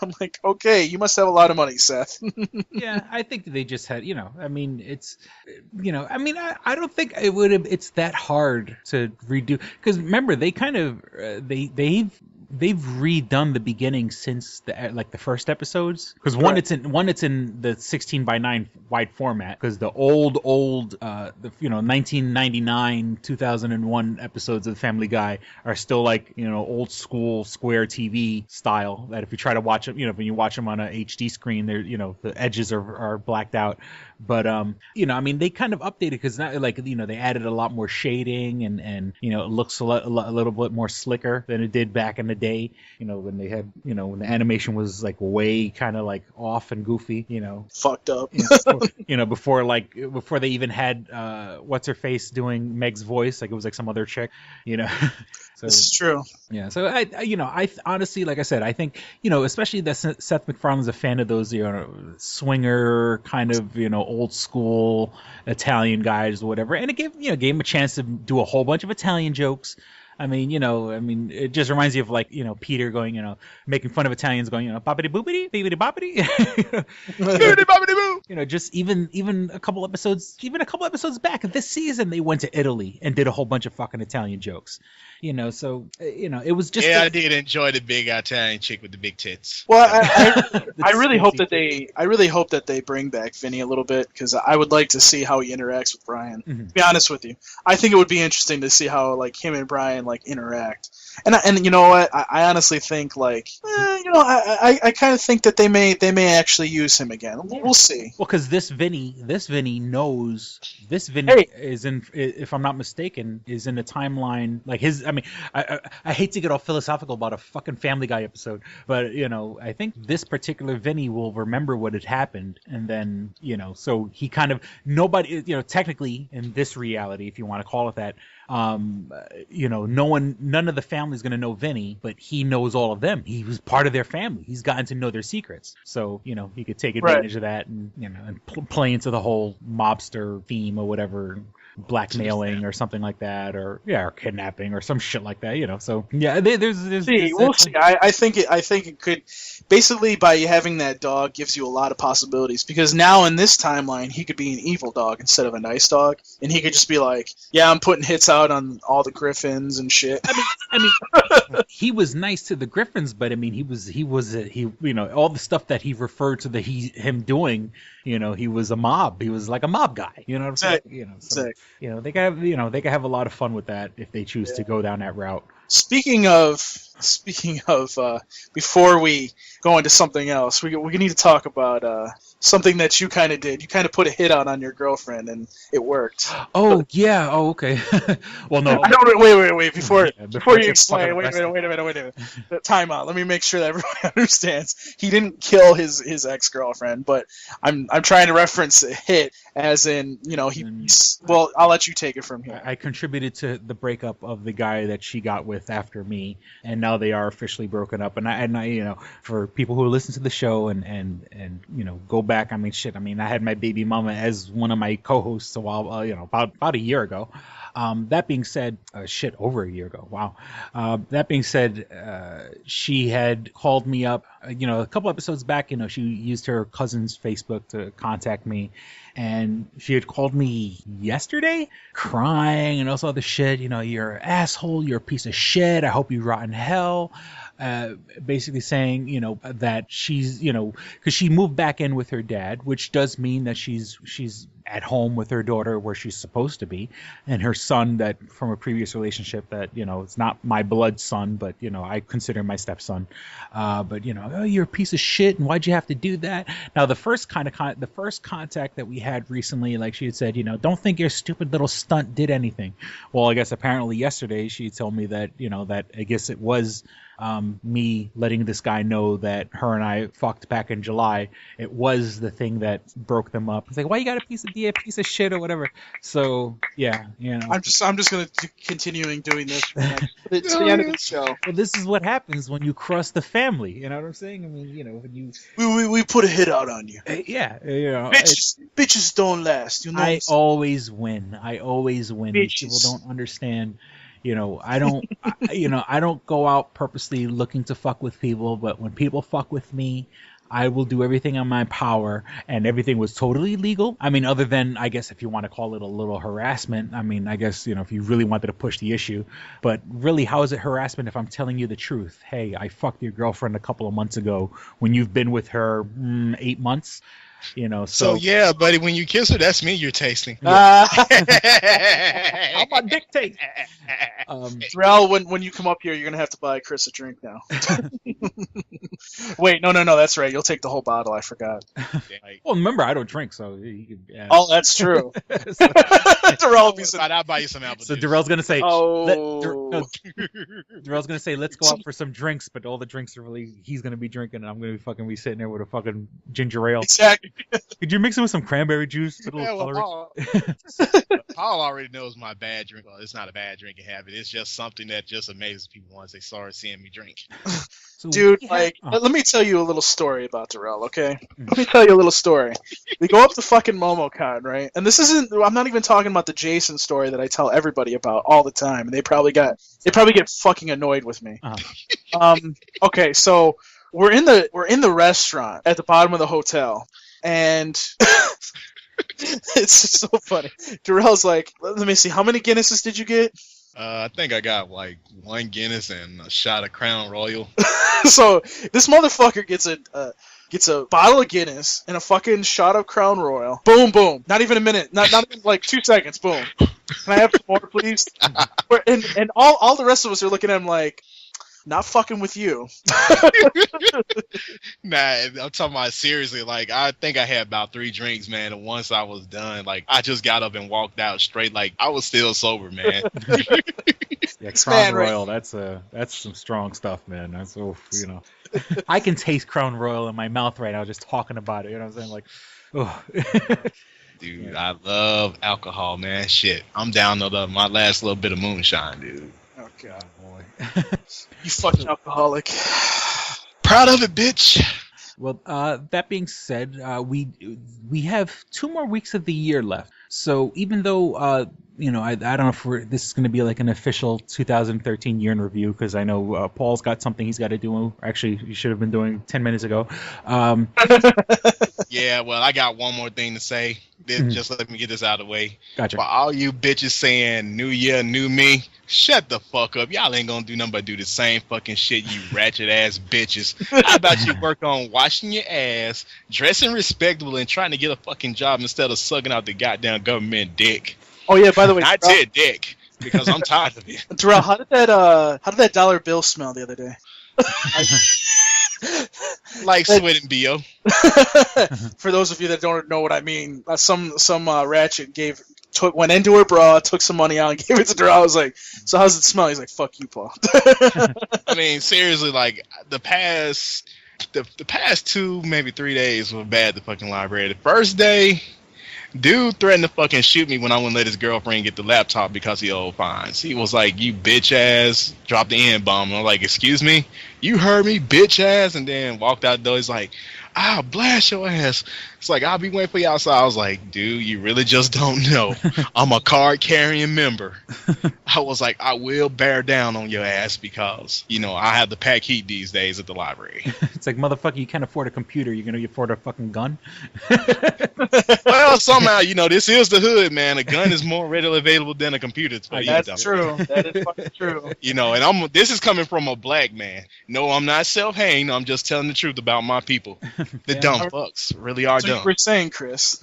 I'm like, okay, you must have a lot of money, Seth. Yeah, I think they just had, I mean, it's, I don't think it's that hard to redo, because remember, they kind of, they've redone the beginning since the first episodes, because one it's in the 16:9 wide format, because the old 1999 2001 episodes of the Family Guy are still like old school square TV style, that if you try to watch them, when you watch them on a HD screen, they're the edges are blacked out. But I mean, they kind of updated, because now, like, they added a lot more shading, and it looks a little bit more slicker than it did back in the day, when they had, when the animation was like way kind of like off and goofy, fucked up. Before they even had what's her face doing Meg's voice, like it was like some other chick, So, this is true. Yeah, so I honestly, like I said, I think especially that Seth MacFarlane's a fan of those swinger kind of old school Italian guys or whatever, and it gave him a chance to do a whole bunch of Italian jokes. I mean, it just reminds you of like, Peter going, making fun of Italians, going, boppity boopity, beepity boppity. Beepity boppity boo. Just even a couple episodes back this season, they went to Italy and did a whole bunch of fucking Italian jokes. So it was just. Yeah, I did enjoy the big Italian chick with the big tits. Well, I really hope that they bring back Vinny a little bit, because I would like to see how he interacts with Brian. To be honest with you, I think it would be interesting to see how like him and Brian like interact. And you know what? I honestly think like I kind of think that they may actually use him again. We'll see. Well, because this Vinny knows is in, if I'm not mistaken, is in the timeline like his. I mean, I hate to get all philosophical about a fucking Family Guy episode, but I think this particular Vinny will remember what had happened, and then so he kind of nobody technically in this reality, if you want to call it that. None of the family's going to know Vinny, but he knows all of them. He was part of their family. He's gotten to know their secrets. So, he could take advantage of that and, and play into the whole mobster theme or whatever, blackmailing or something like that, or kidnapping or some shit like that, So, yeah, we'll see. I think it could, basically by having that dog gives you a lot of possibilities, because now in this timeline, he could be an evil dog instead of a nice dog, and he could just be like, yeah, I'm putting hits out on all the Griffins and shit. I mean, he was nice to the Griffins, but I mean, he was all the stuff that he referred to him doing, he was a mob. He was like a mob guy. You know what I'm saying? They can have a lot of fun with that if they choose to go down that route. Speaking of, before we go into something else, we need to talk about something that you kind of did. You kind of put a hit out on your girlfriend, and it worked. Oh yeah. Oh okay. Well, no. I don't. Wait. Before you explain, wait a minute. Time out. Let me make sure that everyone understands. He didn't kill his ex-girlfriend, but I'm trying to reference a hit as in well, I'll let you take it from here. I contributed to the breakup of the guy that she got with after me, and now they are officially broken up. And I for people who listen to the show and go back, I had my baby mama as one of my co-hosts a while, about a year ago. That being said, over a year ago. Wow. That being said, she had called me up, a couple episodes back. She used her cousin's Facebook to contact me, and she had called me yesterday, crying and all this other shit. You're an asshole. You're a piece of shit. I hope you rot in hell. Basically saying, that she's, because she moved back in with her dad, which does mean that she's at home with her daughter where she's supposed to be, and her son that from a previous relationship that, it's not my blood son, but, I consider my stepson. But, oh, you're a piece of shit, and why'd you have to do that? Now, the first contact that we had recently, like she had said, don't think your stupid little stunt did anything. Well, I guess apparently yesterday she told me that, that I guess it was me letting this guy know that her and I fucked back in July. It was the thing that broke them up. It's like, why you got a piece of shit or whatever. So yeah, I'm just gonna continuing doing this. It's the end of the show. Well, this is what happens when you cross the family. You know what I'm saying? When you we put a hit out on you. Yeah, bitches don't last. I always win. Bitches. People don't understand. I don't go out purposely looking to fuck with people, but when people fuck with me, I will do everything in my power, and everything was totally legal. Other than, I guess, if you want to call it a little harassment, I guess, if you really wanted to push the issue, but really, how is it harassment if I'm telling you the truth? Hey, I fucked your girlfriend a couple of months ago when you've been with her 8 months. So yeah, buddy, when you kiss her, that's me you're tasting. How about dick taste? Drell, when you come up here, you're gonna have to buy Chris a drink now. Wait, no, that's right. You'll take the whole bottle. I forgot. Well, remember, I don't drink, so. Oh, that's true. Darrell will be I'll buy you some apple So juice. Darrell's gonna say. Oh. Darrell's gonna say, let's go out for some drinks, but all the drinks are he's gonna be drinking, and I'm gonna be sitting there with a fucking ginger ale. Exactly. Could you mix it with some cranberry juice? Paul already knows my bad drink. Well, it's not a bad drinking habit. It's just something that just amazes people once they start seeing me drink. So dude, let me tell you a little story about Darrell, okay? Let me tell you a little story. We go up to fucking MomoCon, right? And I'm not even talking about the Jason story that I tell everybody about all the time. And they probably get fucking annoyed with me. Okay, so we're in the restaurant at the bottom of the hotel. And it's just so funny. Darrell's like, let me see, how many Guinnesses did you get? I think I got like one Guinness and a shot of Crown Royal. So this motherfucker gets a bottle of Guinness and a fucking shot of Crown Royal. Boom, boom. Not even a minute. Not even like 2 seconds. Boom. Can I have some more, please? And all the rest of us are looking at him like, not fucking with you. Nah, I'm talking about seriously. Like, I think I had about 3 drinks, man. And once I was done, like, I just got up and walked out straight. Like, I was still sober, man. Yeah, Crown Royal. That's some strong stuff, man. That's I can taste Crown Royal in my mouth right now just talking about it. You know what I'm saying? Like, oh. Dude, yeah. I love alcohol, man. Shit, I'm down to my last little bit of moonshine, dude. Oh God, boy. You fucking alcoholic. Proud of it, bitch. Well, that being said, we have 2 more weeks of the year left. So even though, I don't know if this is going to be like an official 2013 year in review, because I know Paul's got something he's got to do. Actually, he should have been doing 10 minutes ago. Yeah, well, I got one more thing to say. Just let me get this out of the way. Gotcha. For all you bitches saying new year, new me, shut the fuck up. Y'all ain't gonna do nothing but do the same fucking shit, you ratchet ass bitches. How about you work on washing your ass, dressing respectable, and trying to get a fucking job instead of sucking out the goddamn government dick? Oh yeah, by the way, Not tit dick, because I'm tired of it. Terrell, how did that dollar bill smell the other day? Like sweating BO. For those of you that don't know what I mean, some ratchet went into her bra, took some money out, and gave it to Terrell. I was like, "So how's it smell?" He's like, "Fuck you, Paul." I mean, seriously, like the past 2, maybe 3 days were bad at the fucking library. The first day, dude threatened to fucking shoot me when I wouldn't let his girlfriend get the laptop because he owed fines. He was like, "You bitch ass," dropped the N-bomb. I'm like, "Excuse me? You heard me, bitch ass," and then walked out the door. He's like, "I'll blast your ass." It's like, "I'll be waiting for you outside." I was like, "Dude, you really just don't know. I'm a card-carrying member." I was like, "I will bear down on your ass because, I have to pack heat these days at the library." It's like, motherfucker, you can't afford a computer. You're going to afford a fucking gun? Well, somehow, this is the hood, man. A gun is more readily available than a computer. That's true. That is fucking true. And this is coming from a black man. No, I'm not self-hanging. I'm just telling the truth about my people. The dumb fucks really are dumb. You were saying, Chris.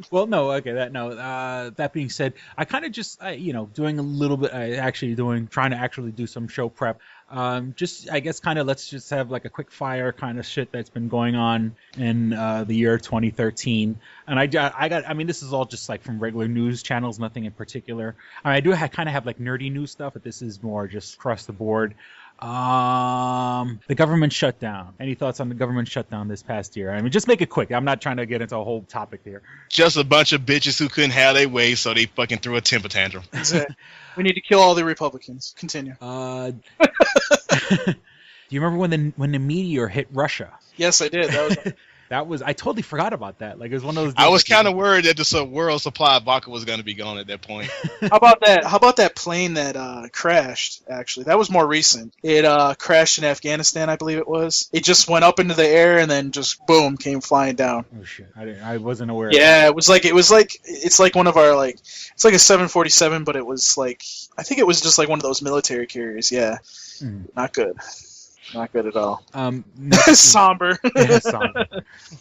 Well, no, okay, that being said, I kind of just, doing a little bit, trying to actually do some show prep. I guess let's just have like a quick fire kind of shit that's been going on in the year 2013. And this is all just like from regular news channels, nothing in particular. I do kind of have like nerdy news stuff, but this is more just across the board. The government shutdown. Any thoughts on the government shutdown this past year? Just make it quick. I'm not trying to get into a whole topic here. Just a bunch of bitches who couldn't have their way, so they fucking threw a temper tantrum. That's it. We need to kill all the Republicans. Continue. Do you remember when the meteor hit Russia? Yes, I did. I totally forgot about that. Like, it was one of those. I was kind of worried that the world supply of vodka was going to be gone at that point. How about that plane that crashed? Actually, that was more recent. It crashed in Afghanistan, I believe it was. It just went up into the air and then just boom, came flying down. Oh shit! I wasn't aware. Yeah, it's like one of our it's like a 747, but it was like, I think it was just like one of those military carriers. Yeah, not good. Not good at all. Somber. Yeah, somber.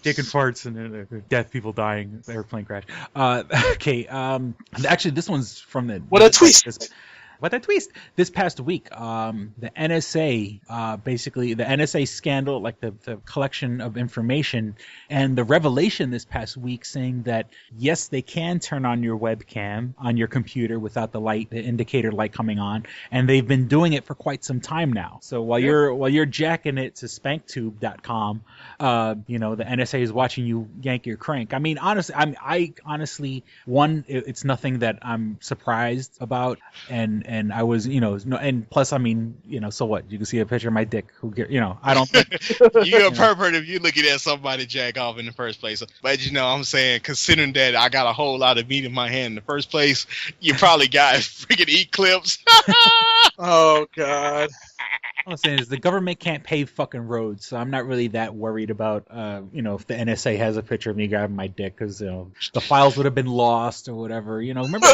Taking farts and death, people dying, airplane crash. Okay. Actually, this one's from the. What a twist! What that twist? This past week, the NSA, basically the NSA scandal, like the collection of information, and the revelation this past week saying that yes, they can turn on your webcam on your computer without the indicator light coming on, and they've been doing it for quite some time now. So while you're jacking it to SpankTube.com, the NSA is watching you yank your crank. Honestly, it's nothing that I'm surprised about, and I was, and plus, so what? You can see a picture of my dick. I don't think. You're a pervert if you're looking at somebody jack off in the first place. But, I'm saying, considering that I got a whole lot of meat in my hand in the first place, you probably got freaking eclipse. Oh, God. All I'm saying is the government can't pave fucking roads, so I'm not really that worried about, if the NSA has a picture of me grabbing my dick, because, the files would have been lost or whatever. Remember?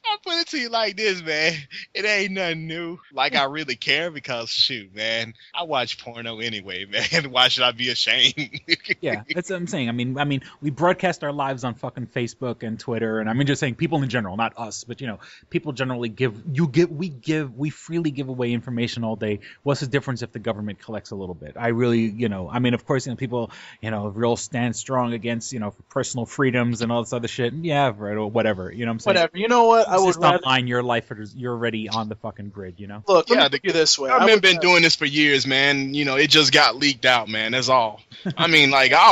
I'll put it to you like this, man. It ain't nothing new. Like, I really care because, shoot, man, I watch porno anyway, man. Why should I be ashamed? Yeah, that's what I'm saying. We broadcast our lives on fucking Facebook and Twitter, and just saying people in general, not us, but, people generally we freely give away information all day. What's the difference if the government collects a little bit? I really, of course, people, real stand strong against, personal freedoms and all this other shit. Yeah, right, or whatever. You know what I'm saying? Whatever. You know what? I would rather online your life. You're already on the fucking grid. Look, let me put you this way. I've been doing this for years, man. It just got leaked out, man. That's all. I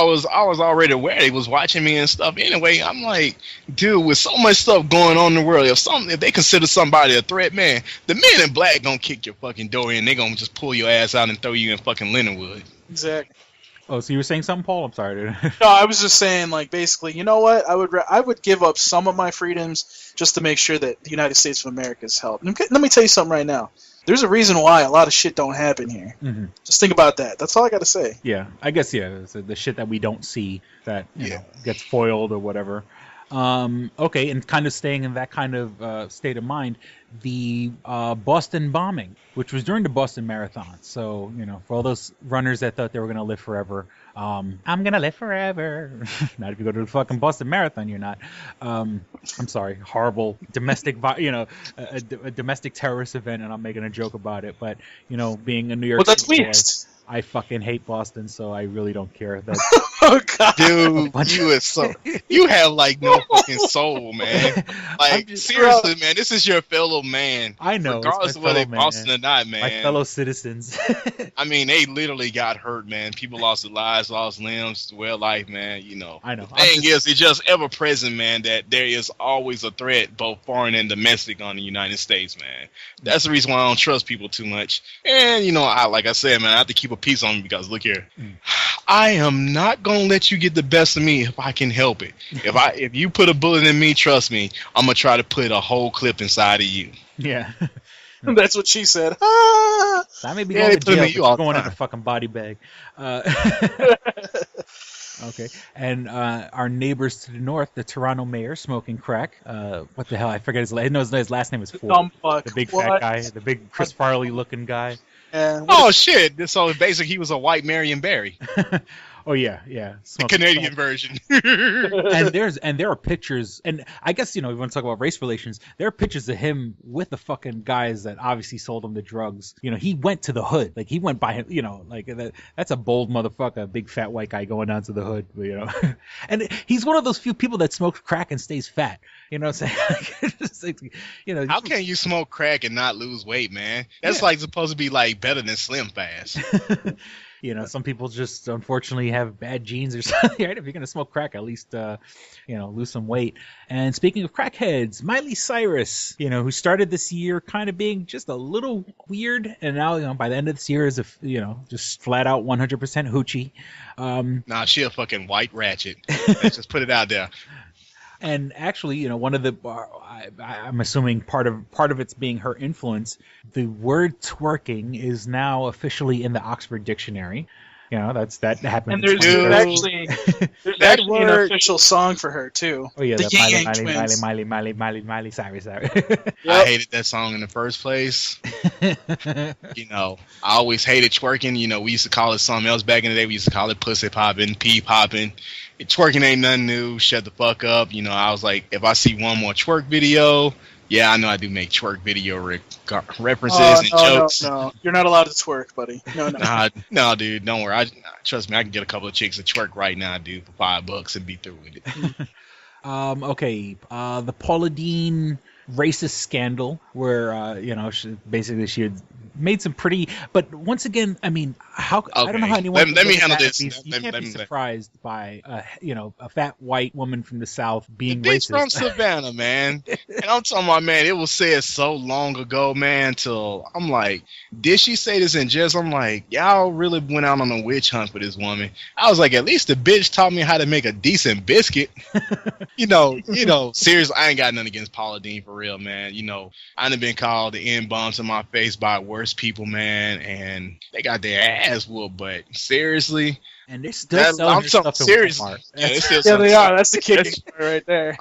was already aware they was watching me and stuff. Anyway, I'm like, dude, with so much stuff going on in the world, if they consider somebody a threat, man, the men in black gonna kick your fucking door in. They gonna just pull your ass out and throw you in fucking Lindenwood. Exactly. Oh, so you were saying something, Paul? I'm sorry, dude. No, I was just saying, basically, you know what? I would give up some of my freedoms just to make sure that the United States of America is held. Let me tell you something right now. there's a reason why a lot of shit don't happen here. Mm-hmm. Just think about that. That's all I got to say. Yeah, I guess, it's the shit that we don't see that you know gets foiled or whatever. Okay, and kind of staying in that kind of state of mind, the Boston bombing, which was during the Boston Marathon. So, for all those runners that thought they were going to live forever, I'm going to live forever. Not if you go to the fucking Boston Marathon, you're not. I'm sorry, horrible domestic, a domestic terrorist event, and I'm making a joke about it. But, being a New York Well, that's City boy, weird. I fucking hate Boston, so I really don't care. That's Oh, God. Dude, you have like no fucking soul, man. Like seriously, man, this is your fellow man. I know, regardless of whether they Boston or not, man. My fellow citizens. I mean, they literally got hurt, man. People lost their lives, lost limbs, well, life, man. I know. The thing is, it's just ever present, man. That there is always a threat, both foreign and domestic, on the United States, man. That's the reason why I don't trust people too much. And like I said, man, I have to keep a peace on me because look here, I am not gonna let you get the best of me if I can help it. If you put a bullet in me, trust me, I'm gonna try to put a whole clip inside of you. Yeah. That's what she said. I may be going to jail, but you're going in a fucking body bag. Okay. And our neighbors to the north, the Toronto mayor, smoking crack. What the hell? I forget his last name. His last name is Ford. The big fat guy. The big Chris Farley looking guy. Shit. So basically he was a white Marion Barry. Oh yeah. The Canadian version. and there are pictures, and I guess we want to talk about race relations. There are pictures of him with the fucking guys that obviously sold him the drugs. He went to the hood, like he went by him. That's a bold motherfucker, a big fat white guy going down to the hood. And he's one of those few people that smokes crack and stays fat. You know what I'm saying? How can you smoke crack and not lose weight, man? That's like supposed to be like better than Slim Fast. Some people just unfortunately have bad genes or something, right? If you're going to smoke crack, at least, lose some weight. And speaking of crackheads, Miley Cyrus, who started this year kind of being just a little weird. And now, by the end of this year is, just flat out 100% hoochie. Nah, she a fucking white ratchet. Let's just put it out there. And actually, one of the, I'm assuming part of it's being her influence. The word twerking is now officially in the Oxford Dictionary. That happened. And there's actually an official song for her too. Oh yeah, the Miley Cyrus. Yep. I hated that song in the first place. I always hated twerking. We used to call it something else back in the day. We used to call it pussy popping, pee popping. Twerking ain't nothing new. Shut the fuck up. I was like, if I see one more twerk video, yeah, I know I do make twerk video references and jokes. No, you're not allowed to twerk, buddy. No. No, dude, don't worry. Trust me, I can get a couple of chicks to twerk right now, dude, for $5 and be through with it. Okay. The Paula Deen racist scandal where she had made some pretty, but once again, I mean, I don't know how anyone let me handle this. You can't be surprised by a fat white woman from the South being the racist. From Savannah, man. And I'm talking about, man, it was said so long ago, man, till I'm like, did she say this in jest? I'm like, y'all really went out on a witch hunt for this woman. I was like, at least the bitch taught me how to make a decent biscuit. Seriously, I ain't got nothing against Paula Deen for real, man. I done been called the N-bomb to my face by worse people, man, and they got their ass whooped, but seriously, and they're still selling their stuff serious. Yeah, they are. That's the kicking part right there.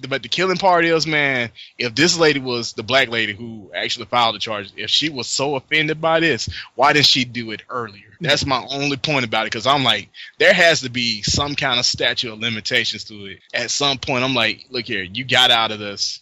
But the killing part is, man, if this lady was the black lady who actually filed the charge, if she was so offended by this, why didn't she do it earlier? That's my only point about it, because I'm like, there has to be some kind of statute of limitations to it. At some point, I'm like, look here, you got out of this,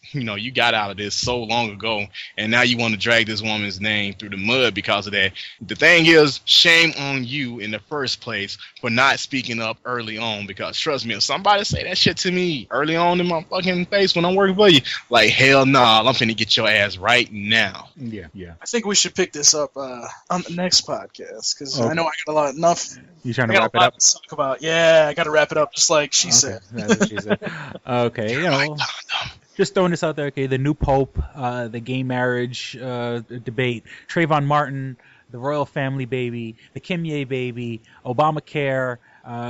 so long ago, and now you want to drag this woman's name through the mud because of that. The thing is, shame on you in the first place for not speaking up early on, because trust me, if somebody say that shit to me early on in my fucking face when I'm working for you, like, hell nah, I'm finna get your ass right now. Yeah. I think we should pick this up on the next podcast, because I know I got enough. You trying to wrap it up? To talk about. Yeah, I got to wrap it up just like she said. That's what she said. Okay, just throwing this out there. Okay, the new pope, the gay marriage debate, Trayvon Martin, the royal family baby, the Kimye baby, Obamacare,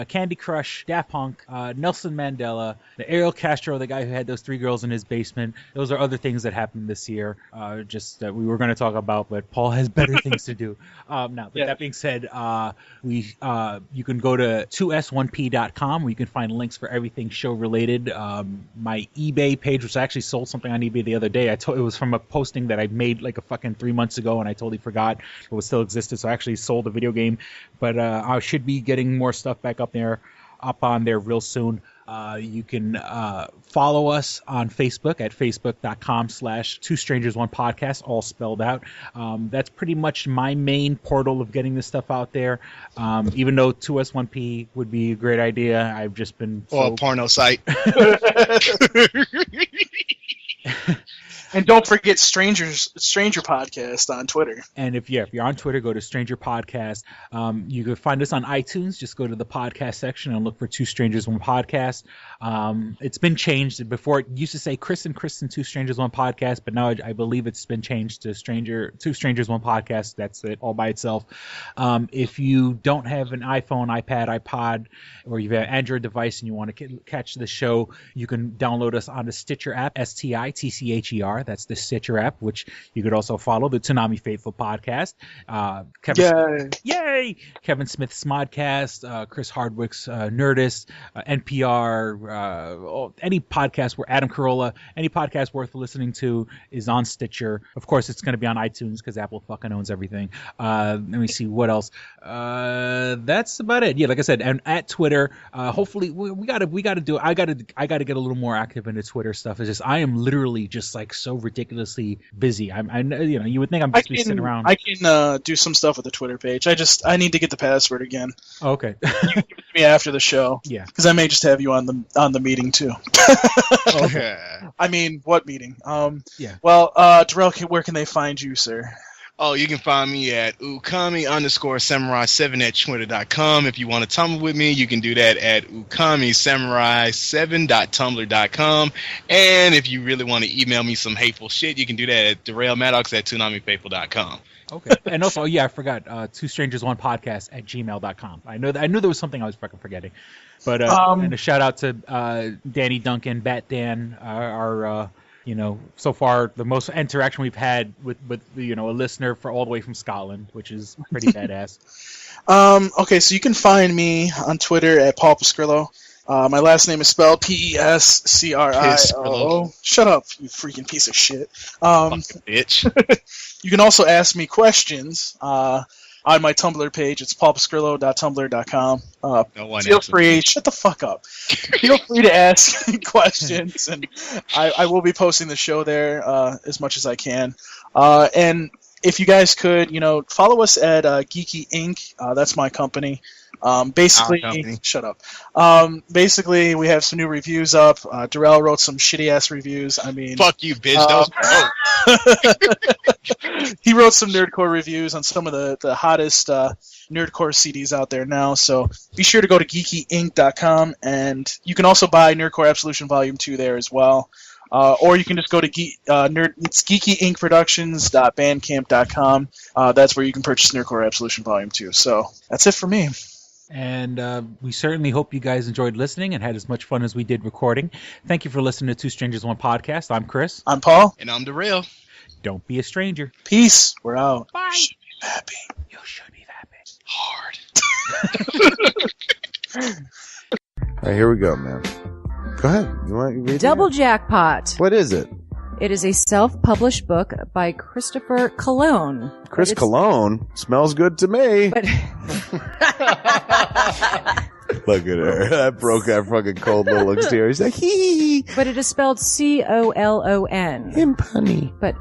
Candy Crush, Daft Punk, Nelson Mandela, the Ariel Castro, the guy who had those 3 girls in his basement. Those are other things that happened this year, just that we were going to talk about, but Paul has better things to do. That being said, you can go to 2s1p.com where you can find links for everything show related. My eBay page, which I actually sold something on eBay the other day. It was from a posting that I made like a fucking 3 months ago, and I totally forgot it still existed. So I actually sold the video game, but I should be getting more stuff back up on there real soon. You can follow us on Facebook at facebook.com/2strangers1podcast, all spelled out. That's pretty much my main portal of getting this stuff out there. Even though 2S1P would be a great idea, I've just been a porno site. And don't forget Stranger Podcast on Twitter. And if you're on Twitter, go to Stranger Podcast. You can find us on iTunes. Just go to the podcast section and look for 2 Strangers 1 Podcast. It's been changed. Before it used to say Chris and 2 Strangers 1 Podcast, but now I believe it's been changed to 2 Strangers 1 Podcast. That's it all by itself. If you don't have an iPhone, iPad, iPod, or you have an Android device and you want to catch the show, you can download us on the Stitcher app, STITCHER. That's the Stitcher app, which you could also follow, the Toonami Faithful Podcast. Kevin Smith's Smodcast, Chris Hardwick's Nerdist, NPR, any podcast where Adam Carolla, any podcast worth listening to is on Stitcher. Of course, it's going to be on iTunes because Apple fucking owns everything. Let me see what else. That's about it. Yeah, like I said, and at Twitter, hopefully we gotta do. I gotta get a little more active into Twitter stuff. It's just I am literally just like so ridiculously busy. You would think I'm just sitting around. I can do some stuff with the Twitter page. I need to get the password again. Oh, okay. You can give it to me after the show. Yeah. Because I may just have you on the meeting too. Okay. I mean, what meeting? Yeah. Well, Darrell, where can they find you, sir? Oh, you can find me at ukami_samurai7 at twitter.com. If you want to tumble with me, you can do that at ukamisamurai7.tumblr.com. And if you really want to email me some hateful shit, you can do that at DarrellMaddox at ToonamiFaithful.com. Okay. And also, I forgot, 2strangers1podcast at gmail.com. I knew there was something I was fucking forgetting. But and a shout out to Danny Duncan, Bat Dan, our so far the most interaction we've had with a listener for all the way from Scotland, which is pretty badass. Okay, so you can find me on Twitter at Paul Pascrillo. My last name is spelled Pescrillo. Shut up, you freaking piece of shit. Fucking bitch. You can also ask me questions on my Tumblr page. It's paulpascrillo.tumblr.com. Feel free. Shut the fuck up. Feel free to ask questions, and I will be posting the show there as much as I can. And if you guys could, follow us at Geeky Inc. That's my company. Shut up. Basically, we have some new reviews up. Darrell wrote some shitty ass reviews. I mean, fuck you, bitch. He wrote some nerdcore reviews on some of the hottest nerdcore CDs out there now. So be sure to go to geekyinc.com, and you can also buy Nerdcore Absolution Volume 2 there as well. Or you can just go to it's geekyincproductions.bandcamp.com. That's where you can purchase Nerdcore Absolution Volume 2. So that's it for me. And we certainly hope you guys enjoyed listening and had as much fun as we did recording. Thank you for listening to 2 Strangers 1 Podcast. I'm Chris. I'm Paul. And I'm Darrell. Don't be a stranger. Peace. We're out. Bye. You should be happy. You should be happy. Hard. All right, here we go, man. Go ahead. You want to read Double Jackpot. What is it? It is a self-published book by Christopher Cologne. Chris Cologne? Smells good to me. But look at her. That broke that fucking cold little exterior. He's like, hee. But it is spelled Colon. Him punny. But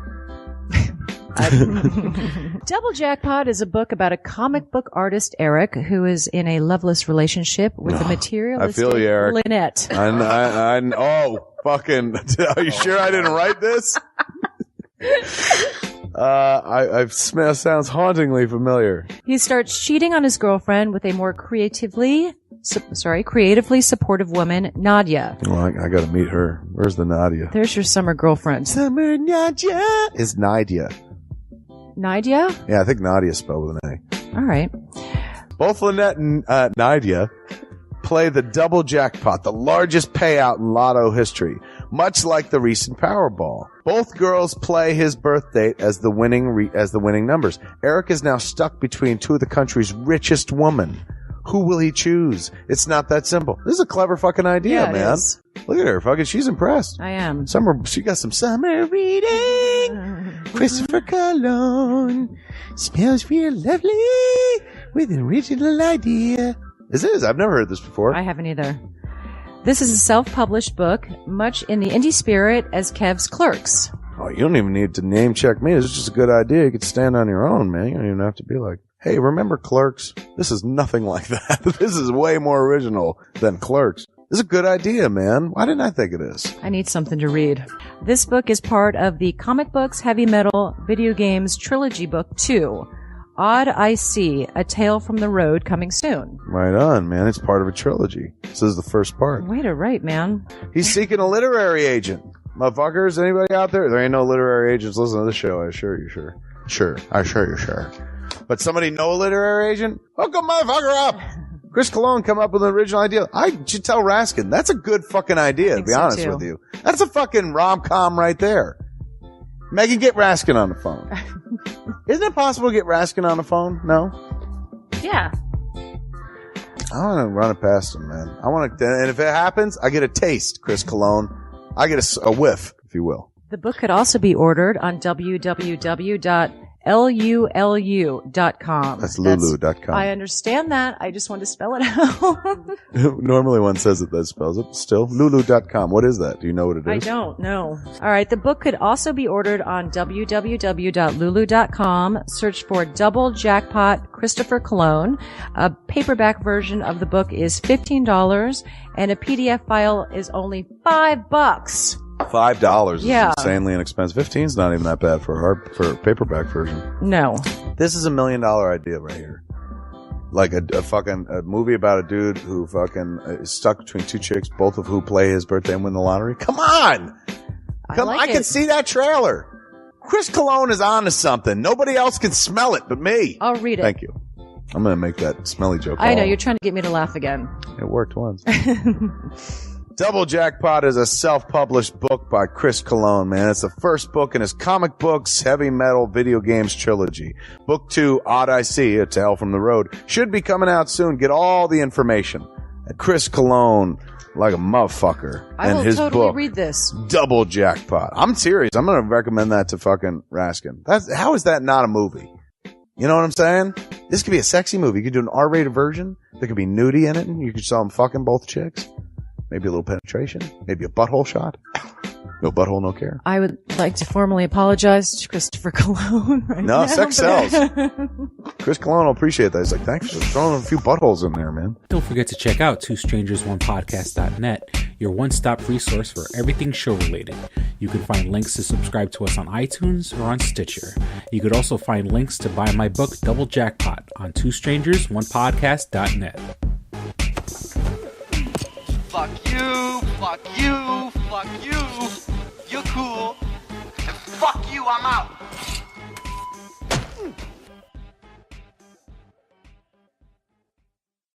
Double Jackpot is a book about a comic book artist, Eric, who is in a loveless relationship with a materialistic I feel you, Eric. Lynette. Oh, fucking. Are you sure I didn't write this? Sounds hauntingly familiar. He starts cheating on his girlfriend with a more creatively supportive woman, Nadia. Well, I gotta meet her. Where's the Nadia? There's your summer girlfriend. Summer Nadia is Nadia. Nadia? Yeah, I think Nadia is spelled with an A. All right. Both Lynette and Nadia play the double jackpot, the largest payout in lotto history, much like the recent Powerball. Both girls play his birth date as the winning numbers. Eric is now stuck between two of the country's richest women. Who will he choose? It's not that simple. This is a clever fucking idea, Yeah, it man. is. Look at her, fucking. She's impressed. I am. She got some summer reading. Christopher Cologne smells real lovely with an original idea. This is. I've never heard this before. I haven't either. This is a self-published book, much in the indie spirit as Kev's Clerks. Oh, you don't even need to name check me. It's just a good idea. You could stand on your own, man. You don't even have to be like, hey, remember Clerks? This is nothing like that. This is way more original than Clerks. This is a good idea, man. Why didn't I think of this? I need something to read. This book is part of the Comic Books, Heavy Metal, Video Games Trilogy Book 2. Odd I See, A Tale from the Road, coming soon. Right on, man. It's part of a trilogy. This is the first part. Way to write, man. He's seeking a literary agent. Motherfuckers, anybody out there? There ain't no literary agents listening to this show, I assure you, sure. Sure. I assure you, sure. But somebody know a literary agent? Hook a motherfucker up! Chris Cologne come up with an original idea. I should tell Raskin. That's a good fucking idea, to be honest with you. That's a fucking rom-com right there. Megan, get Raskin on the phone. Isn't it possible to get Raskin on the phone? No? Yeah. I want to run it past him, man. I want to, and if it happens, I get a taste, Chris Cologne. I get a whiff, if you will. The book could also be ordered on www.lulu.com. That's lulu.com. I understand that. I just want to spell it out. Normally one says it, that spells it. Still, lulu.com. What is that? Do you know what it is? I don't know. All right. The book could also be ordered on www.lulu.com. Search for Double Jackpot Christopher Cologne. A paperback version of the book is $15 and a PDF file is only $5. $5 is Yeah. insanely inexpensive. 15's not even that bad for a paperback version. No. This is $1 million idea right here. Like a movie about a dude who fucking is stuck between two chicks, both of who play his birthday and win the lottery. Come on! I can see that trailer. Chris Cologne is on to something. Nobody else can smell it but me. I'll read it. Thank you. I'm going to make that smelly joke. I know. You're trying to get me to laugh again. It worked once. Double Jackpot is a self-published book by Chris Cologne, man. It's the first book in his Comic Books, Heavy Metal, Video Games trilogy. Book 2, Odd I See, A Tale from the Road, should be coming out soon. Get all the information at Chris Cologne, like a motherfucker. I will his totally book, read this. Double Jackpot. I'm serious. I'm going to recommend that to fucking Raskin. How is that not a movie? You know what I'm saying? This could be a sexy movie. You could do an R-rated version. There could be nudity in it, and you could show them fucking both chicks. Maybe a little penetration. Maybe a butthole shot. No butthole, no care. I would like to formally apologize to Christopher Cologne. No, sex sells. Chris Cologne will appreciate that. He's like, thanks for throwing a few buttholes in there, man. Don't forget to check out twostrangersonepodcast.net, your one-stop resource for everything show-related. You can find links to subscribe to us on iTunes or on Stitcher. You could also find links to buy my book, Double Jackpot, on twostrangersonepodcast.net. Fuck you, fuck you, fuck you. You're cool. And fuck you, I'm out.